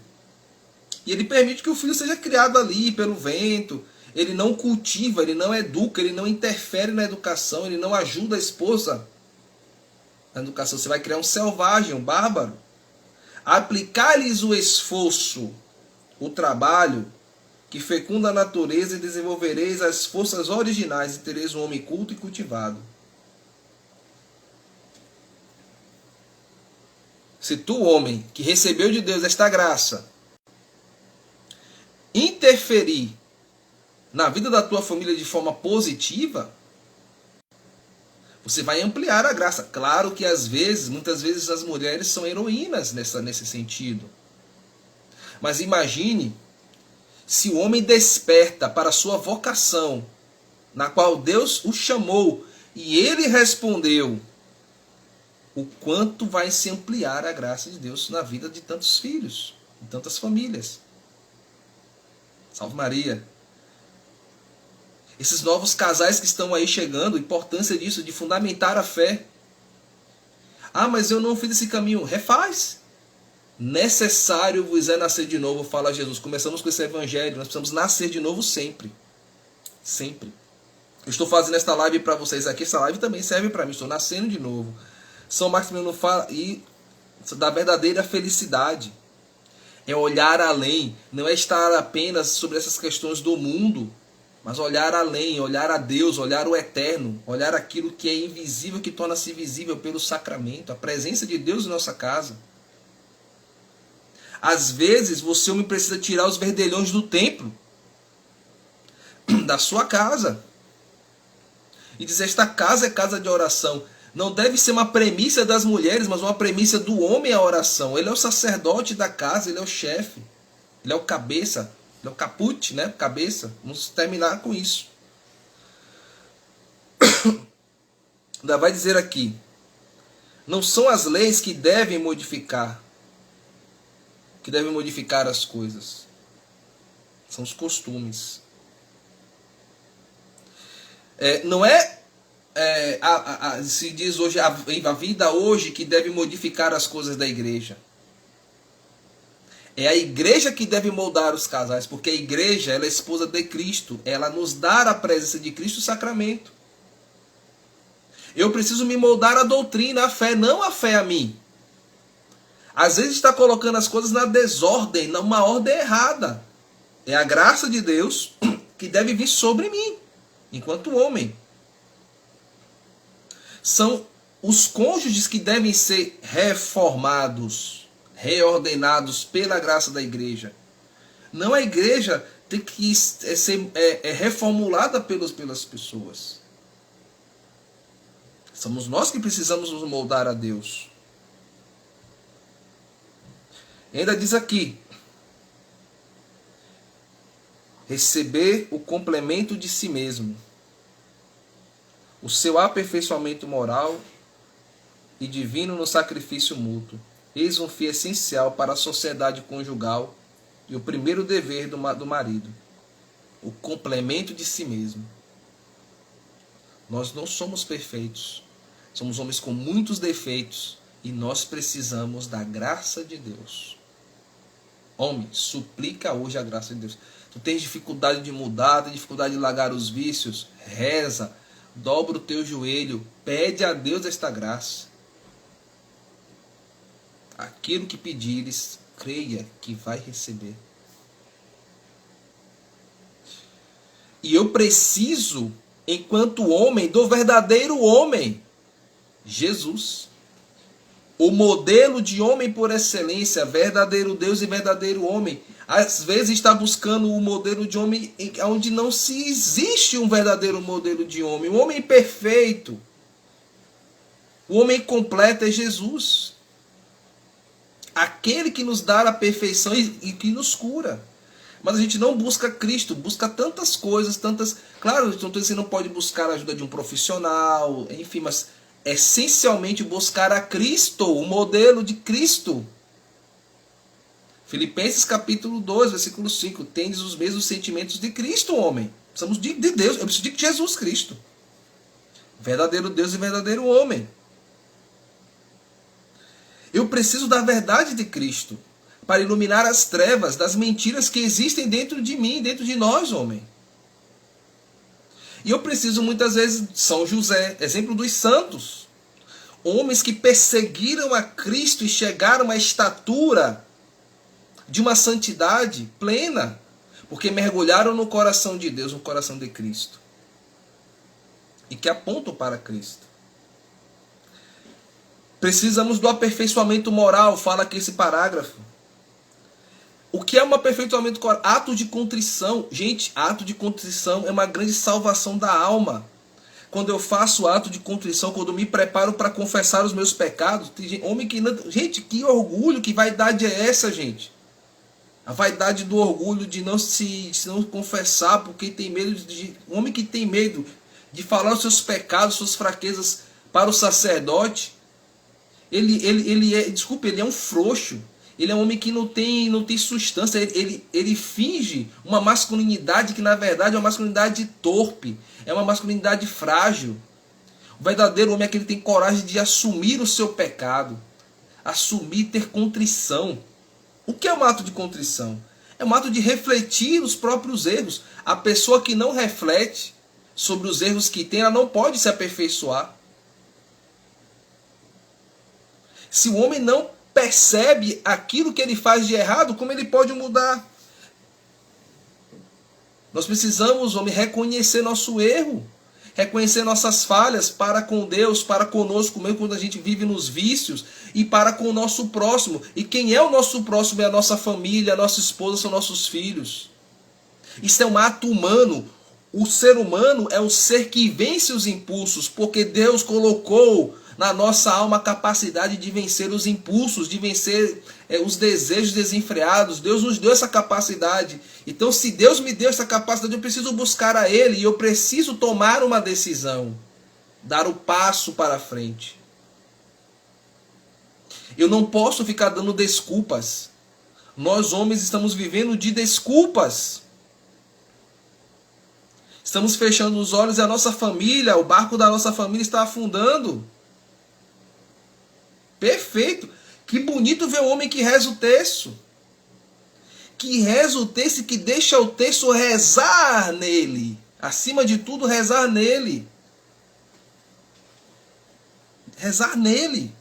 e ele permite que o filho seja criado ali pelo vento, ele não cultiva, ele não educa, ele não interfere na educação, ele não ajuda a esposa na educação. Você vai criar um selvagem, um bárbaro. Aplicar-lhes o esforço, o trabalho, que fecunda a natureza, e desenvolvereis as forças originais, e tereis um homem culto e cultivado. Se tu, homem, que recebeu de Deus esta graça, interferir na vida da tua família de forma positiva, você vai ampliar a graça. Claro que às vezes, muitas vezes as mulheres são heroínas nesse sentido. Mas imagine se o homem desperta para a sua vocação, na qual Deus o chamou, e ele respondeu, o quanto vai se ampliar a graça de Deus na vida de tantos filhos, de tantas famílias. Salve Maria. Esses novos casais que estão aí chegando, a importância disso, de fundamentar a fé. Ah, mas eu não fiz esse caminho. Refaz. Necessário vos é nascer de novo, fala Jesus. Começamos com esse evangelho, nós precisamos nascer de novo sempre. Sempre. Eu estou fazendo esta live para vocês aqui, essa live também serve para mim, estou nascendo de novo. São Maximiliano fala da verdadeira felicidade. É olhar além, não é estar apenas sobre essas questões do mundo, mas olhar além, olhar a Deus, olhar o eterno, olhar aquilo que é invisível, que torna-se visível pelo sacramento, a presença de Deus em nossa casa. Às vezes você homem precisa tirar os verdelhões do templo, da sua casa, e dizer, esta casa é casa de oração. Não deve ser uma premissa das mulheres, mas uma premissa do homem a oração. Ele é o sacerdote da casa, ele é o chefe, ele é o cabeça, ele é o caput, né? Cabeça. Vamos terminar com isso. Ainda vai dizer aqui, não são as leis que devem modificar as coisas. São os costumes. Não é se diz hoje a vida hoje que deve modificar as coisas da igreja. É a igreja que deve moldar os casais, porque a igreja ela é esposa de Cristo, ela nos dá a presença de Cristo, o sacramento. Eu preciso me moldar a doutrina, a fé, não a fé a mim. Às vezes está colocando as coisas na desordem, numa ordem errada. É a graça de Deus que deve vir sobre mim, enquanto homem. São os cônjuges que devem ser reformados, reordenados pela graça da igreja. Não a igreja tem que ser reformulada pelas pessoas. Somos nós que precisamos nos moldar a Deus. Ainda diz aqui, receber o complemento de si mesmo, o seu aperfeiçoamento moral e divino no sacrifício mútuo. Eis um fio essencial para a sociedade conjugal e o primeiro dever do marido. O complemento de si mesmo. Nós não somos perfeitos. Somos homens com muitos defeitos e nós precisamos da graça de Deus. Homem, suplica hoje a graça de Deus. Tu tens dificuldade de mudar, tens dificuldade de largar os vícios, reza. Dobra o teu joelho, pede a Deus esta graça. Aquilo que pedires, creia que vai receber. E eu preciso, enquanto homem, do verdadeiro homem, Jesus. O modelo de homem por excelência, verdadeiro Deus e verdadeiro homem. Às vezes está buscando o modelo de homem onde não se existe um verdadeiro modelo de homem. O homem perfeito, o homem completo é Jesus. Aquele que nos dá a perfeição e que nos cura. Mas a gente não busca Cristo, busca tantas coisas, tantas... Claro, você não pode buscar a ajuda de um profissional, enfim, mas essencialmente buscar a Cristo, o modelo de Cristo. Filipenses capítulo 2, versículo 5. Tendes os mesmos sentimentos de Cristo, homem. Precisamos de Deus, eu preciso de Jesus Cristo. Verdadeiro Deus e verdadeiro homem. Eu preciso da verdade de Cristo para iluminar as trevas das mentiras que existem dentro de mim, dentro de nós, homem. E eu preciso muitas vezes de São José, exemplo dos santos. Homens que perseguiram a Cristo e chegaram à estatura de uma santidade plena, porque mergulharam no coração de Deus, no coração de Cristo. E que apontam para Cristo. Precisamos do aperfeiçoamento moral, fala aqui esse parágrafo. O que é um aperfeiçoamento moral? Ato de contrição. Gente, ato de contrição é uma grande salvação da alma. Quando eu faço ato de contrição, quando eu me preparo para confessar os meus pecados, tem homem que não... Gente, que orgulho, que vaidade é essa, gente? A vaidade do orgulho de não confessar, porque tem medo de... Um homem que tem medo de falar os seus pecados, suas fraquezas para o sacerdote, ele é um frouxo. Ele é um homem que não tem substância. Ele finge uma masculinidade que na verdade é uma masculinidade torpe. É uma masculinidade frágil. O verdadeiro homem é aquele que tem coragem de assumir o seu pecado. Assumir, ter contrição. O que é um ato de contrição? É um ato de refletir os próprios erros. A pessoa que não reflete sobre os erros que tem, ela não pode se aperfeiçoar. Se o homem não percebe aquilo que ele faz de errado, como ele pode mudar? Nós precisamos, homem, reconhecer nosso erro, reconhecer nossas falhas para com Deus, para conosco mesmo, quando a gente vive nos vícios, e para com o nosso próximo. E quem é o nosso próximo é a nossa família, a nossa esposa, são nossos filhos. Isso é um ato humano. O ser humano é o ser que vence os impulsos, porque Deus colocou na nossa alma a capacidade de vencer os impulsos, de vencer os desejos desenfreados. Deus nos deu essa capacidade. Então, se Deus me deu essa capacidade, eu preciso buscar a Ele e eu preciso tomar uma decisão, dar o passo para frente. Eu não posso ficar dando desculpas. Nós, homens, estamos vivendo de desculpas. Estamos fechando os olhos e a nossa família, o barco da nossa família está afundando. Perfeito. Que bonito ver o homem que reza o terço. Que reza o terço e que deixa o terço rezar nele. Acima de tudo, rezar nele. Rezar nele.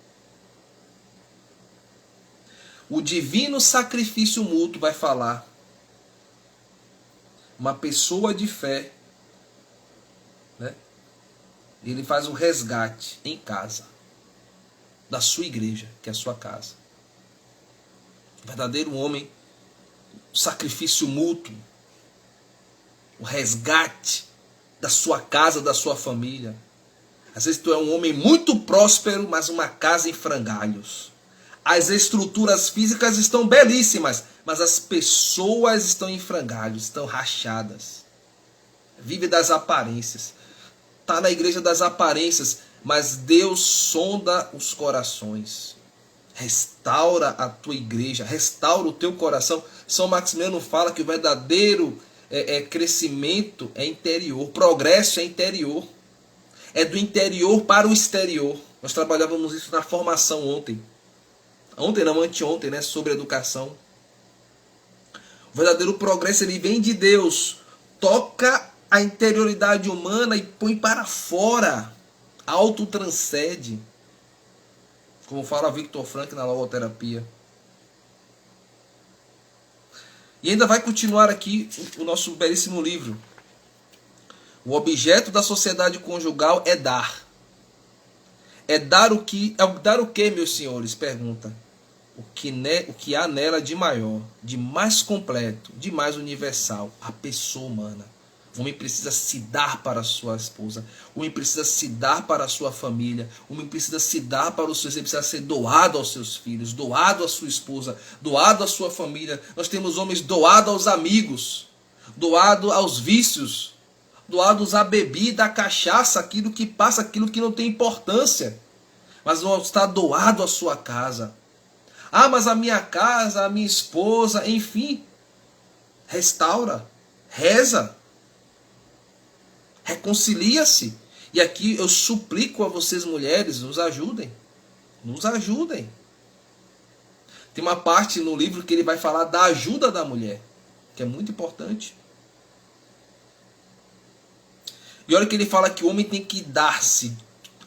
O divino sacrifício mútuo vai falar. Uma pessoa de fé, né? Ele faz um resgate em casa. Da sua igreja, que é a sua casa. O verdadeiro homem, o sacrifício mútuo, o resgate da sua casa, da sua família. Às vezes tu é um homem muito próspero, mas uma casa em frangalhos. As estruturas físicas estão belíssimas, mas as pessoas estão em frangalhos, estão rachadas. Vive das aparências. Está na igreja das aparências, mas Deus sonda os corações. Restaura a tua igreja, restaura o teu coração. São Maximiano fala que o verdadeiro crescimento é interior, progresso é interior. É do interior para o exterior. Nós trabalhávamos isso na formação ontem. Ontem não, anteontem, né, sobre educação. O verdadeiro progresso ele vem de Deus. Toca a interioridade humana e põe para fora. Autotranscende. Como fala Victor Frankl na logoterapia. E ainda vai continuar aqui o nosso belíssimo livro. O objeto da sociedade conjugal é dar. É dar o que? É dar o que, meus senhores? Pergunta. O que há nela de maior, de mais completo, de mais universal. A pessoa humana. O homem precisa se dar para a sua esposa. O homem precisa se dar para a sua família. O homem precisa se dar para os seus. Ele precisa ser doado aos seus filhos, doado à sua esposa, doado à sua família. Nós temos homens doados aos amigos, doados aos vícios, doados à bebida, à cachaça, aquilo que passa, aquilo que não tem importância. Mas não está doado à sua casa. Ah, mas a minha casa, a minha esposa, enfim. Restaura, reza. Reconcilia-se. E aqui eu suplico a vocês mulheres, nos ajudem. Nos ajudem. Tem uma parte no livro que ele vai falar da ajuda da mulher, que é muito importante. E olha que ele fala que o homem tem que dar-se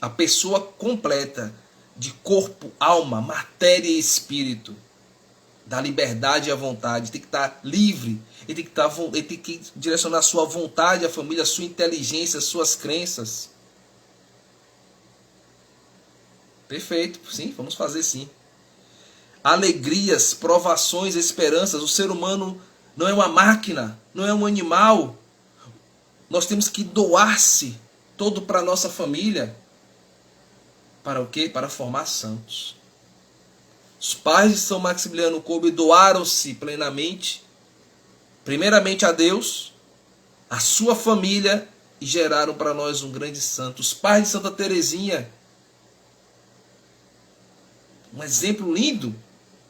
a pessoa completa de corpo, alma, matéria e espírito. Da liberdade e a vontade. Tem que estar livre. Ele tem que direcionar a sua vontade, a família, a sua inteligência, as suas crenças. Perfeito. Sim, vamos fazer sim. Alegrias, provações, esperanças. O ser humano não é uma máquina, não é um animal. Nós temos que doar-se todo para a nossa família. Para o quê? Para formar santos. Os pais de São Maximiliano Kolbe doaram-se plenamente, primeiramente a Deus, a sua família, e geraram para nós um grande santo. Os pais de Santa Teresinha, um exemplo lindo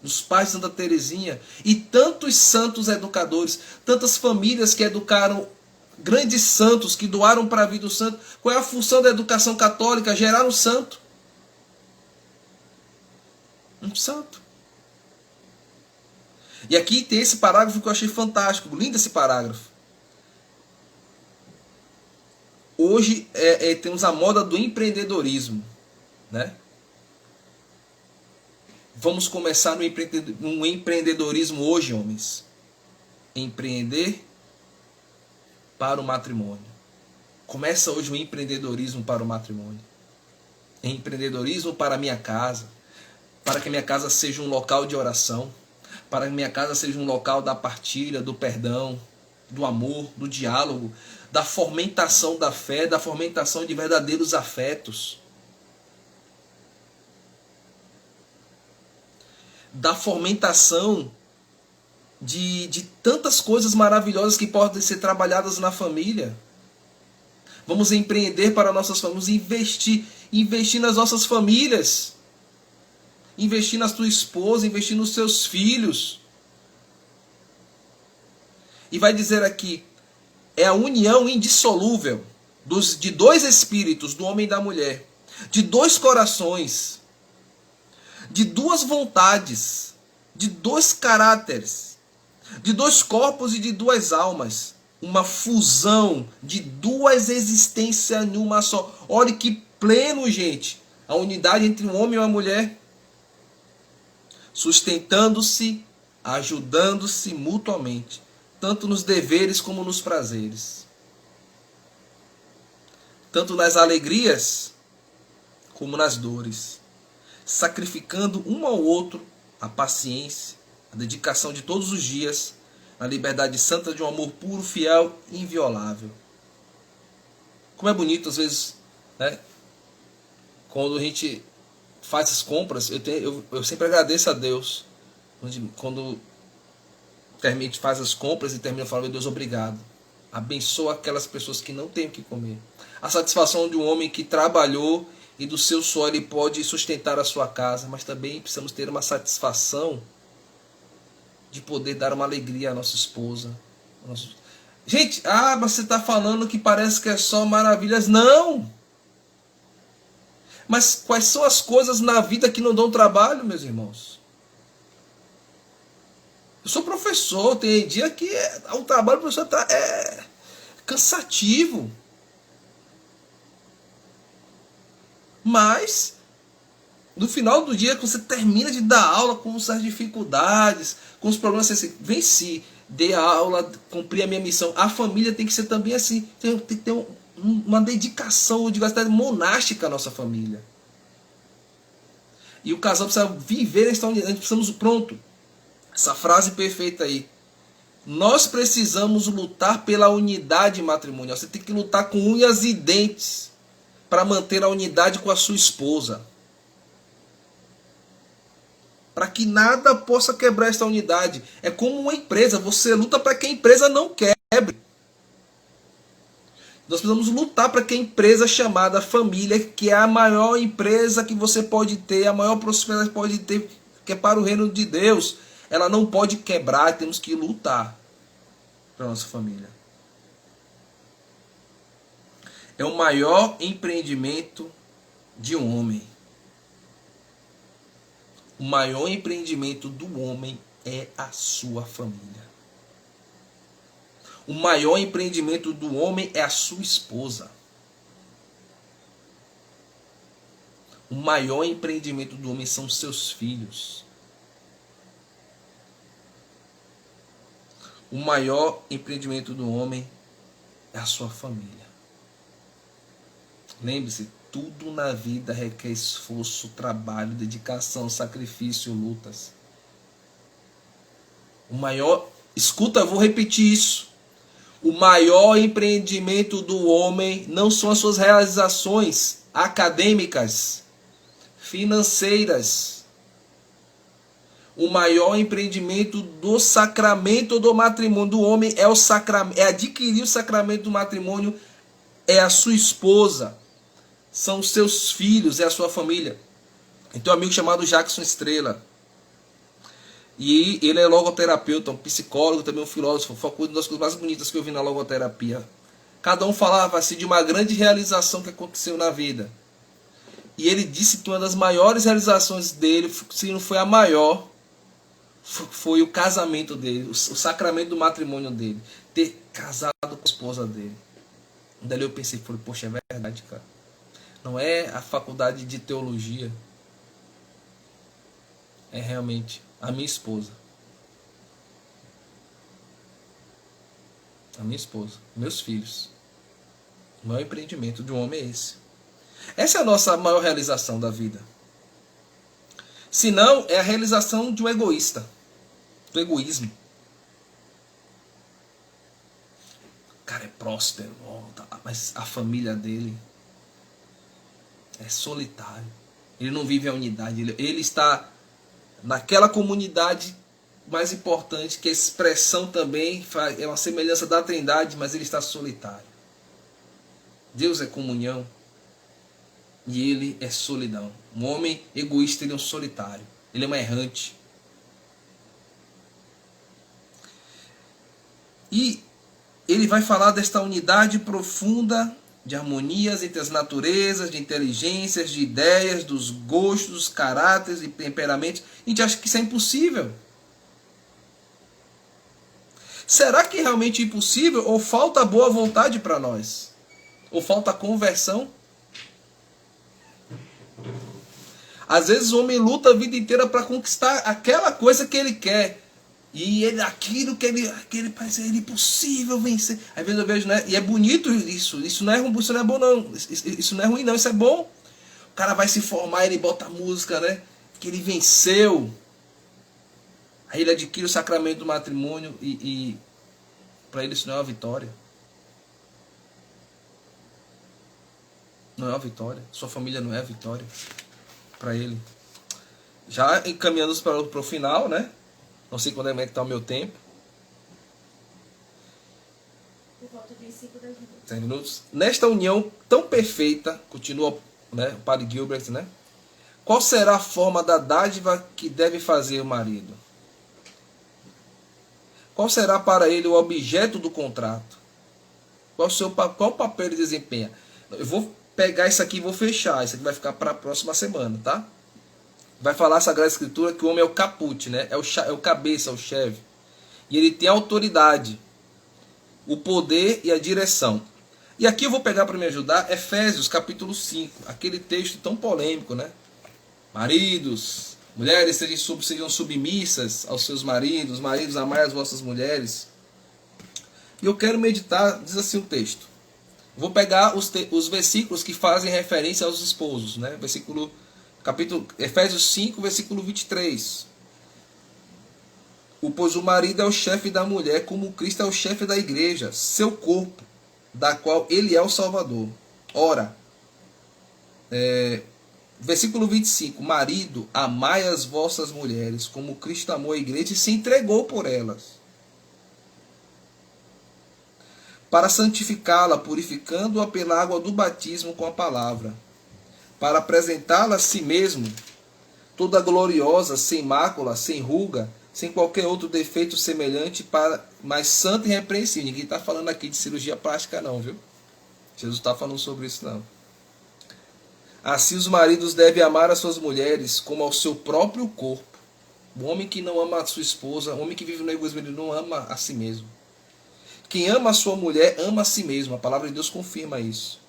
dos pais de Santa Teresinha, e tantos santos educadores, tantas famílias que educaram grandes santos, que doaram para a vida do santo. Qual é a função da educação católica? Gerar um santo. Um santo. E aqui tem esse parágrafo que eu achei fantástico, lindo esse parágrafo. Hoje temos a moda do empreendedorismo, né? Vamos começar no empreendedorismo hoje, homens. Empreender para o matrimônio. Começa hoje o empreendedorismo para o matrimônio. Empreendedorismo para a minha casa. Para que a minha casa seja um local de oração. Para que a minha casa seja um local da partilha, do perdão, do amor, do diálogo, da fomentação da fé, da fomentação de verdadeiros afetos. Da fomentação de tantas coisas maravilhosas que podem ser trabalhadas na família. Vamos empreender para nossas famílias, investir nas nossas famílias. Investir na sua esposa, investir nos seus filhos. E vai dizer aqui, é a união indissolúvel de dois espíritos, do homem e da mulher, de dois corações, de duas vontades, de dois caráteres, de dois corpos e de duas almas. Uma fusão de duas existências em uma só. Olha que pleno, gente, a unidade entre um homem e uma mulher. Sustentando-se, ajudando-se mutuamente, tanto nos deveres como nos prazeres. Tanto nas alegrias como nas dores. Sacrificando um ao outro a paciência, a dedicação de todos os dias, na liberdade santa de um amor puro, fiel e inviolável. Como é bonito, às vezes, né? Quando a gente faz as compras, eu sempre agradeço a Deus. Quando a gente faz as compras e termina falando, meu Deus, obrigado. Abençoa aquelas pessoas que não têm o que comer. A satisfação de um homem que trabalhou e do seu suor ele pode sustentar a sua casa, mas também precisamos ter uma satisfação de poder dar uma alegria à nossa esposa. Gente, mas você está falando que parece que é só maravilhas. Não! Mas quais são as coisas na vida que não dão trabalho, meus irmãos? Eu sou professor, tem dia que o trabalho do professor é cansativo. Mas, no final do dia, quando você termina de dar aula com as dificuldades, com os problemas, você venci, dei a aula, cumpri a minha missão. A família tem que ser também assim, tem que ter uma dedicação, diversidade monástica à nossa família. E o casal precisa viver esta unidade. Precisamos, pronto, essa frase perfeita aí. Nós precisamos lutar pela unidade matrimonial. Você tem que lutar com unhas e dentes para manter a unidade com a sua esposa. Para que nada possa quebrar esta unidade. É como uma empresa. Você luta para que a empresa não quebre. Nós precisamos lutar para que a empresa chamada família, que é a maior empresa que você pode ter, a maior prosperidade que pode ter, que é para o reino de Deus, ela não pode quebrar, temos que lutar para a nossa família. É o maior empreendimento de um homem. O maior empreendimento do homem é a sua família. O maior empreendimento do homem é a sua esposa. O maior empreendimento do homem são seus filhos. O maior empreendimento do homem é a sua família. Lembre-se, tudo na vida requer esforço, trabalho, dedicação, sacrifício, lutas. O maior, escuta, eu vou repetir isso. O maior empreendimento do homem não são as suas realizações acadêmicas, financeiras. O maior empreendimento do sacramento do matrimônio do homem é o sacramento, é adquirir o sacramento do matrimônio, é a sua esposa, são os seus filhos, é a sua família. Tem um amigo chamado Jackson Estrela. E ele é logoterapeuta, um psicólogo, também um filósofo. Foi uma das coisas mais bonitas que eu vi na logoterapia. Cada um falava assim, de uma grande realização que aconteceu na vida. E ele disse que uma das maiores realizações dele, se não foi a maior, foi o casamento dele, o sacramento do matrimônio dele. Ter casado com a esposa dele. Daí eu pensei, falei, poxa, é verdade, cara. Não é a faculdade de teologia. É realmente a minha esposa. A minha esposa. Meus filhos. O maior empreendimento de um homem é esse. Essa é a nossa maior realização da vida. Se não, é a realização de um egoísta. Do egoísmo. O cara é próspero, mas a família dele é solitário. Ele não vive a unidade. Ele está naquela comunidade mais importante, que a expressão também é uma semelhança da Trindade, mas ele está solitário. Deus é comunhão e ele é solidão. Um homem egoísta, ele é um solitário. Ele é um errante. E ele vai falar desta unidade profunda de harmonias entre as naturezas, de inteligências, de ideias, dos gostos, caráteres e temperamentos. A gente acha que isso é impossível. Será que é realmente impossível? Ou falta boa vontade para nós? Ou falta conversão? Às vezes o homem luta a vida inteira para conquistar aquela coisa que ele quer. E aquilo que ele parece é impossível vencer. Às vezes eu vejo, né? E é bonito isso. Isso não é bom, não. Isso não é ruim, não. Isso é bom. O cara vai se formar, ele bota a música, né? Que ele venceu. Aí ele adquire o sacramento do matrimônio e para ele isso não é uma vitória. Não é uma vitória. Sua família não é a vitória para ele. Já encaminhando para o final, né? Não sei quando é que está o meu tempo. Por volta de 5 10 minutos. 10 minutos. Nesta união tão perfeita, continua, né, o padre Gilbert, né? Qual será a forma da dádiva que deve fazer o marido? Qual será para ele o objeto do contrato? Qual o papel ele desempenha? Eu vou pegar isso aqui e vou fechar. Isso aqui vai ficar para a próxima semana, tá? Vai falar a Sagrada Escritura que o homem é o caput, né? É o cabeça, o chefe. E ele tem a autoridade, o poder e a direção. E aqui eu vou pegar para me ajudar Efésios capítulo 5. Aquele texto tão polêmico, né? Maridos, mulheres sejam submissas aos seus maridos. Maridos, amai as vossas mulheres. E eu quero meditar, diz assim o texto. Vou pegar os versículos que fazem referência aos esposos, né? Efésios 5, versículo 23. Pois o marido é o chefe da mulher, como Cristo é o chefe da igreja, seu corpo, da qual ele é o Salvador. Ora, versículo 25. Marido, amai as vossas mulheres, como Cristo amou a igreja e se entregou por elas, para santificá-la, purificando-a pela água do batismo com a palavra, para apresentá-la a si mesmo, toda gloriosa, sem mácula, sem ruga, sem qualquer outro defeito semelhante, mas santa e irrepreensível. Ninguém está falando aqui de cirurgia plástica não, viu? Jesus está falando sobre isso não. Assim os maridos devem amar as suas mulheres como ao seu próprio corpo. O homem que não ama a sua esposa, o homem que vive no egoísmo, ele não ama a si mesmo. Quem ama a sua mulher, ama a si mesmo. A palavra de Deus confirma isso.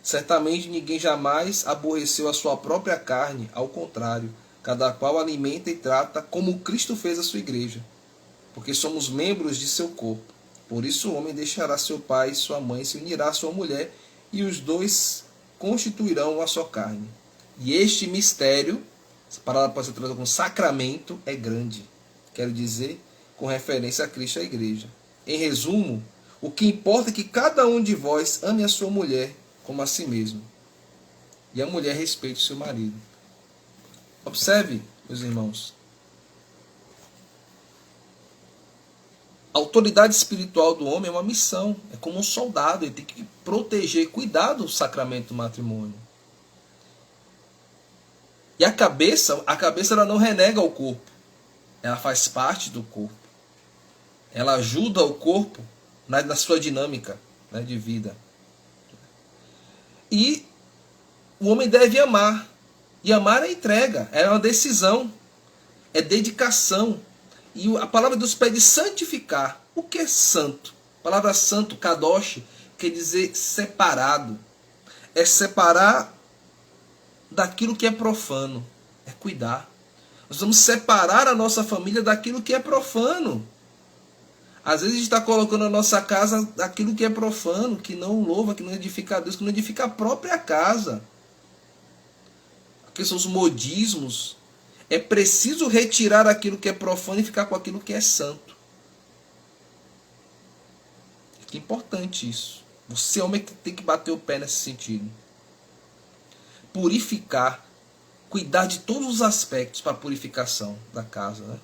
Certamente ninguém jamais aborreceu a sua própria carne, ao contrário, cada qual alimenta e trata como Cristo fez a sua igreja, porque somos membros de seu corpo. Por isso o homem deixará seu pai e sua mãe, se unirá à sua mulher, e os dois constituirão uma só carne. E este mistério, essa palavra pode ser traduzida como sacramento, é grande. Quero dizer, com referência a Cristo e a igreja. Em resumo, o que importa é que cada um de vós ame a sua mulher como a si mesmo. E a mulher respeite o seu marido. Observe, meus irmãos. A autoridade espiritual do homem é uma missão. É como um soldado. Ele tem que proteger e cuidar do sacramento do matrimônio. E a cabeça ela não renega o corpo. Ela faz parte do corpo. Ela ajuda o corpo na sua dinâmica, né, de vida. E o homem deve amar. E amar é entrega, é uma decisão, é dedicação. E a palavra de Deus pede santificar. O que é santo? A palavra santo, kadosh, quer dizer separado. É separar daquilo que é profano. É cuidar. Nós vamos separar a nossa família daquilo que é profano. Às vezes a gente está colocando na nossa casa aquilo que é profano, que não louva, que não edifica a Deus, que não edifica a própria casa. Que são os modismos. É preciso retirar aquilo que é profano e ficar com aquilo que é santo. É importante isso. Você, homem, tem que bater o pé nesse sentido. Purificar. Cuidar de todos os aspectos para a purificação da casa, né?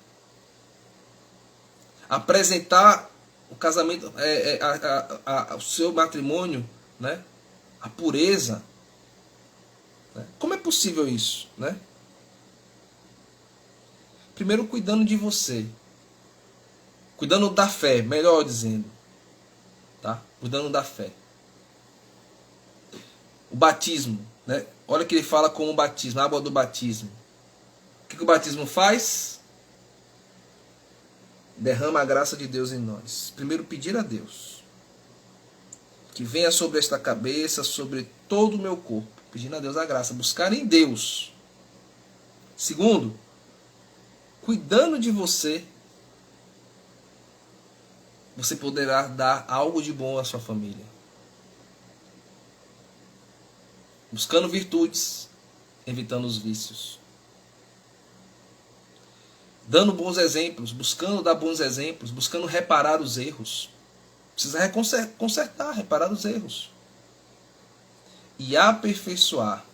Apresentar o casamento, o seu matrimônio, né? A pureza. Né? Como é possível isso, né? Primeiro, cuidando de você. Cuidando da fé, melhor dizendo. Tá? Cuidando da fé. O batismo, né? Olha que ele fala com o batismo, a água do batismo. O que o batismo faz? Derrama a graça de Deus em nós. Primeiro, pedir a Deus que venha sobre esta cabeça, sobre todo o meu corpo. Pedindo a Deus a graça. Buscar em Deus. Segundo, cuidando de você, você poderá dar algo de bom à sua família. Buscando virtudes, evitando os vícios. Dando bons exemplos, buscando dar bons exemplos, buscando reparar os erros. Precisa consertar, reparar os erros. E aperfeiçoar.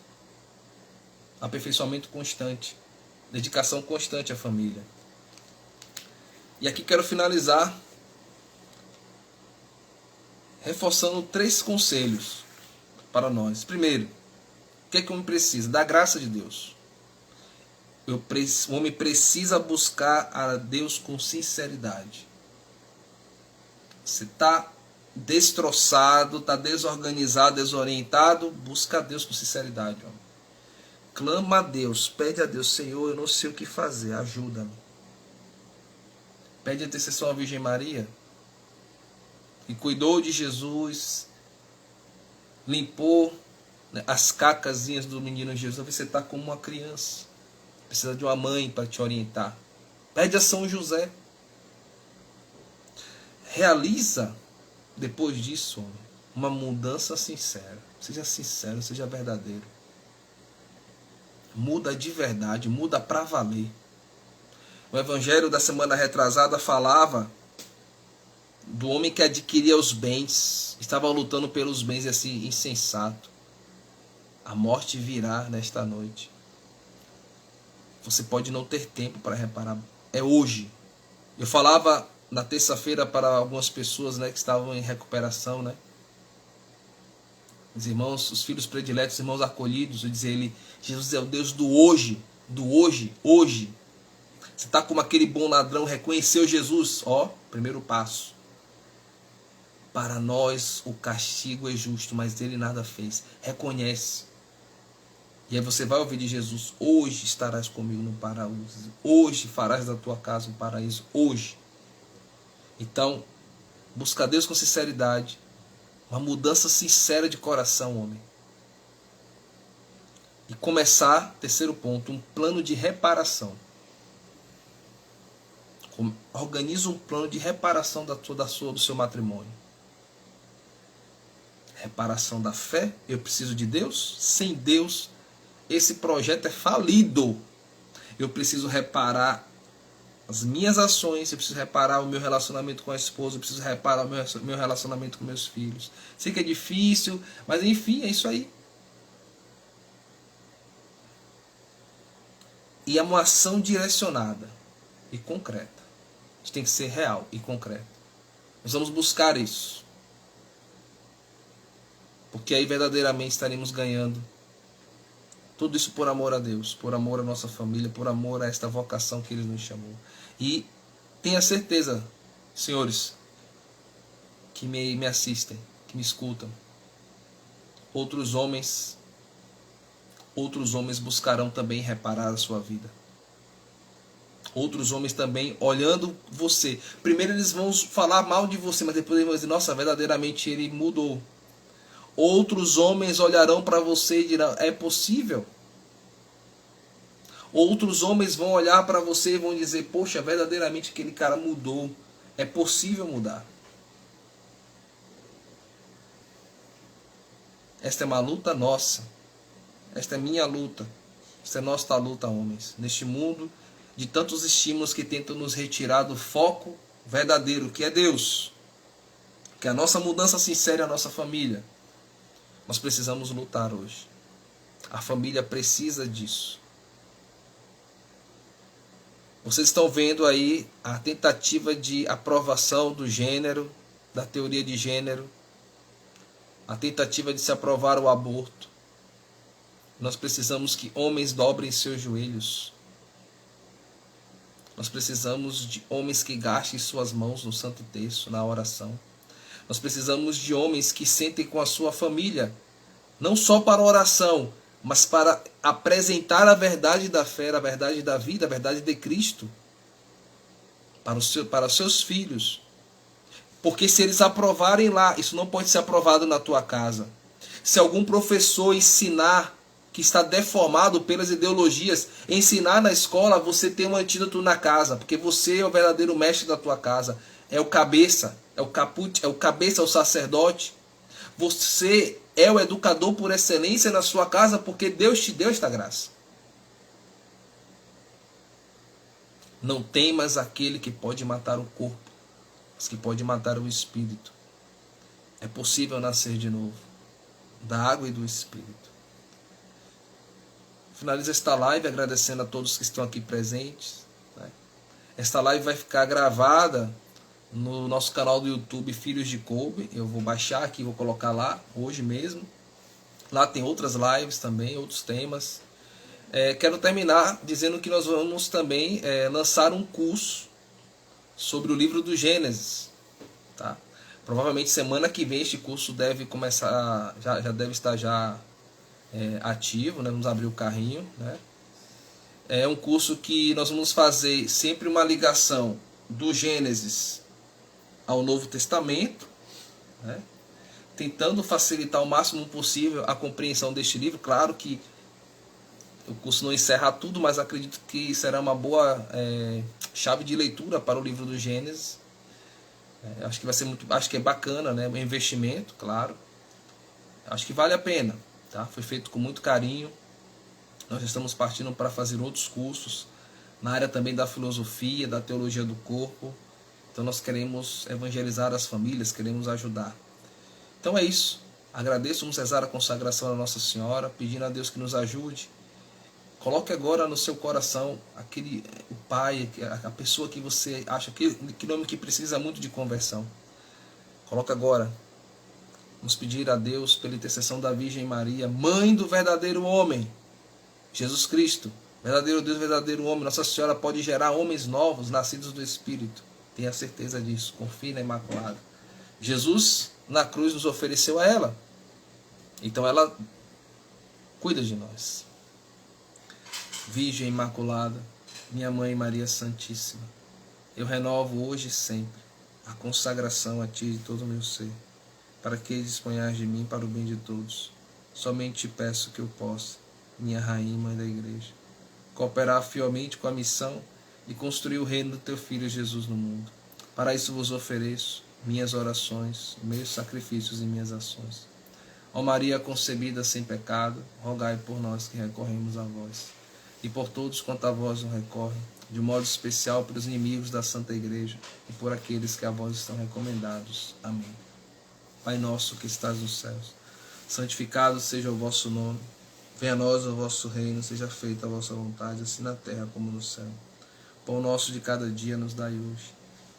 Aperfeiçoamento constante. Dedicação constante à família. E aqui quero finalizar reforçando 3 conselhos para nós. Primeiro, o que é que o homem precisa? Da graça de Deus. O homem precisa buscar a Deus com sinceridade. Você está destroçado, está desorganizado, desorientado, busca a Deus com sinceridade. Homem. Clama a Deus, pede a Deus, Senhor, eu não sei o que fazer, ajuda-me. Pede a intercessão à Virgem Maria, que cuidou de Jesus, limpou, né, as cacazinhas do menino Jesus. Você está como uma criança, precisa de uma mãe para te orientar. Pede a São José. Realiza, depois disso, homem, uma mudança sincera. Seja sincero, seja verdadeiro. Muda de verdade, muda para valer. O evangelho da semana retrasada falava do homem que adquiria os bens, estava lutando pelos bens, assim, insensato. A morte virá nesta noite. Você pode não ter tempo para reparar. É hoje. Eu falava na terça-feira para algumas pessoas, né, que estavam em recuperação, né? Os irmãos, os filhos prediletos, os irmãos acolhidos, eu dizia ele, Jesus é o Deus do hoje, hoje. Você está como aquele bom ladrão, reconheceu Jesus, ó, primeiro passo. Para nós o castigo é justo, mas ele nada fez. Reconhece. E aí você vai ouvir de Jesus: hoje estarás comigo no paraíso, hoje farás da tua casa um paraíso, hoje. Então, busca Deus com sinceridade, uma mudança sincera de coração, homem. E começar, terceiro ponto, um plano de reparação. Organiza um plano de reparação do seu matrimônio. Reparação da fé. Eu preciso de Deus. Sem Deus, esse projeto é falido. Eu preciso reparar as minhas ações, eu preciso reparar o meu relacionamento com a esposa, eu preciso reparar o meu relacionamento com meus filhos. Sei que é difícil, mas enfim, é isso aí. E é uma ação direcionada e concreta. A gente tem que ser real e concreto. Nós vamos buscar isso. Porque aí verdadeiramente estaremos ganhando. Tudo isso por amor a Deus, por amor à nossa família, por amor a esta vocação que Ele nos chamou. E tenha certeza, senhores, que me assistem, que me escutam. Outros homens buscarão também reparar a sua vida. Outros homens também olhando você. Primeiro eles vão falar mal de você, mas depois eles vão dizer: nossa, verdadeiramente ele mudou. Outros homens olharão para você e dirão: é possível. Outros homens vão olhar para você e vão dizer: poxa, verdadeiramente aquele cara mudou. É possível mudar. Esta é uma luta nossa. Esta é minha luta. Esta é nossa luta, homens. Neste mundo de tantos estímulos que tentam nos retirar do foco verdadeiro, que é Deus. Que é a nossa mudança sincera é a nossa família. Nós precisamos lutar hoje. A família precisa disso. Vocês estão vendo aí a tentativa de aprovação do gênero, da teoria de gênero, a tentativa de se aprovar o aborto. Nós precisamos que homens dobrem seus joelhos. Nós precisamos de homens que gastem suas mãos no Santo Terço, na oração. Nós precisamos de homens que sentem com a sua família, não só para a oração, mas para apresentar a verdade da fé, a verdade da vida, a verdade de Cristo para os seus filhos. Porque se eles aprovarem lá, isso não pode ser aprovado na tua casa. Se algum professor ensinar que está deformado pelas ideologias, ensinar na escola, você tem um antídoto na casa, porque você é o verdadeiro mestre da tua casa, é o cabeça, é o cabeça, é o sacerdote. Você é o educador por excelência na sua casa, porque Deus te deu esta graça. Não temas aquele que pode matar o corpo, mas que pode matar o espírito. É possível nascer de novo, da água e do espírito. Finalizo esta live agradecendo a todos que estão aqui presentes. Esta live vai ficar gravada no nosso canal do YouTube Filhos de Coube. Eu vou baixar aqui, vou colocar lá hoje mesmo. Lá tem outras lives também, outros temas. Quero terminar dizendo que nós vamos também lançar um curso sobre o livro do Gênesis. Tá? Provavelmente semana que vem este curso deve começar, já deve estar ativo, né? Vamos abrir o carrinho, né? É um curso que nós vamos fazer sempre uma ligação do Gênesis ao Novo Testamento, né? Tentando facilitar o máximo possível a compreensão deste livro. Claro que o curso não encerra tudo, mas acredito que será uma boa chave de leitura para o livro do Gênesis. Acho que vai ser acho que é bacana, né? Um investimento, claro. Acho que vale a pena. Tá? Foi feito com muito carinho. Nós estamos partindo para fazer outros cursos na área também da filosofia, da teologia do corpo. Então nós queremos evangelizar as famílias, queremos ajudar. Então é isso. Agradeço, vamos rezar a consagração da Nossa Senhora, pedindo a Deus que nos ajude. Coloque agora no seu coração o pai, a pessoa que você acha que nome que precisa muito de conversão. Coloque agora. Vamos pedir a Deus pela intercessão da Virgem Maria, mãe do verdadeiro homem, Jesus Cristo, verdadeiro Deus, verdadeiro homem. Nossa Senhora pode gerar homens novos, nascidos do Espírito. Tenha certeza disso, confie na Imaculada. Jesus, na cruz, nos ofereceu a ela. Então ela cuida de nós. Virgem Imaculada, minha Mãe Maria Santíssima, eu renovo hoje e sempre a consagração a Ti de todo o meu ser, para que disponhas de mim para o bem de todos. Somente te peço que eu possa, minha Rainha e Mãe da Igreja, cooperar fielmente com a missão e construir o reino do Teu Filho Jesus no mundo. Para isso vos ofereço minhas orações, meus sacrifícios e minhas ações. Ó Maria concebida sem pecado, rogai por nós que recorremos a vós, e por todos quanto a vós não recorrem, de modo especial pelos inimigos da Santa Igreja e por aqueles que a vós estão recomendados. Amém. Pai nosso que estás nos céus, santificado seja o vosso nome. Venha a nós o vosso reino, seja feita a vossa vontade, assim na terra como no céu. Pão nosso de cada dia nos dai hoje.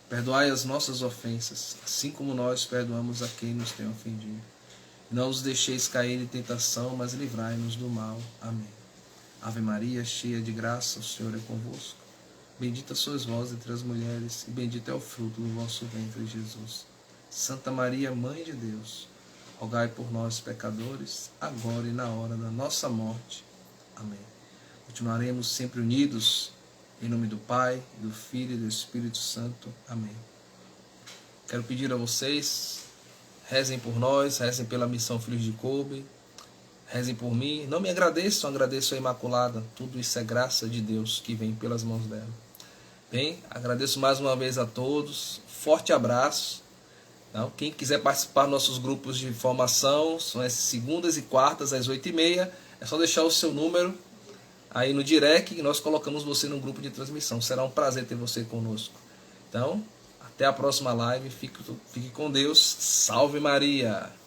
Perdoai as nossas ofensas, assim como nós perdoamos a quem nos tem ofendido. Não os deixeis cair em tentação, mas livrai-nos do mal. Amém. Ave Maria, cheia de graça, o Senhor é convosco. Bendita sois vós entre as mulheres, e bendito é o fruto do vosso ventre, Jesus. Santa Maria, Mãe de Deus, rogai por nós, pecadores, agora e na hora da nossa morte. Amém. Continuaremos sempre unidos, em nome do Pai, do Filho e do Espírito Santo. Amém. Quero pedir a vocês, rezem por nós, rezem pela missão Filhos de Coube, rezem por mim. Não me agradeçam, agradeço a Imaculada. Tudo isso é graça de Deus que vem pelas mãos dela. Bem, agradeço mais uma vez a todos. Forte abraço. Quem quiser participar dos nossos grupos de formação, são as segundas e quartas às 8h30. É só deixar o seu número aí no direct e nós colocamos você no grupo de transmissão. Será um prazer ter você conosco. Então, até a próxima live. Fique com Deus. Salve Maria!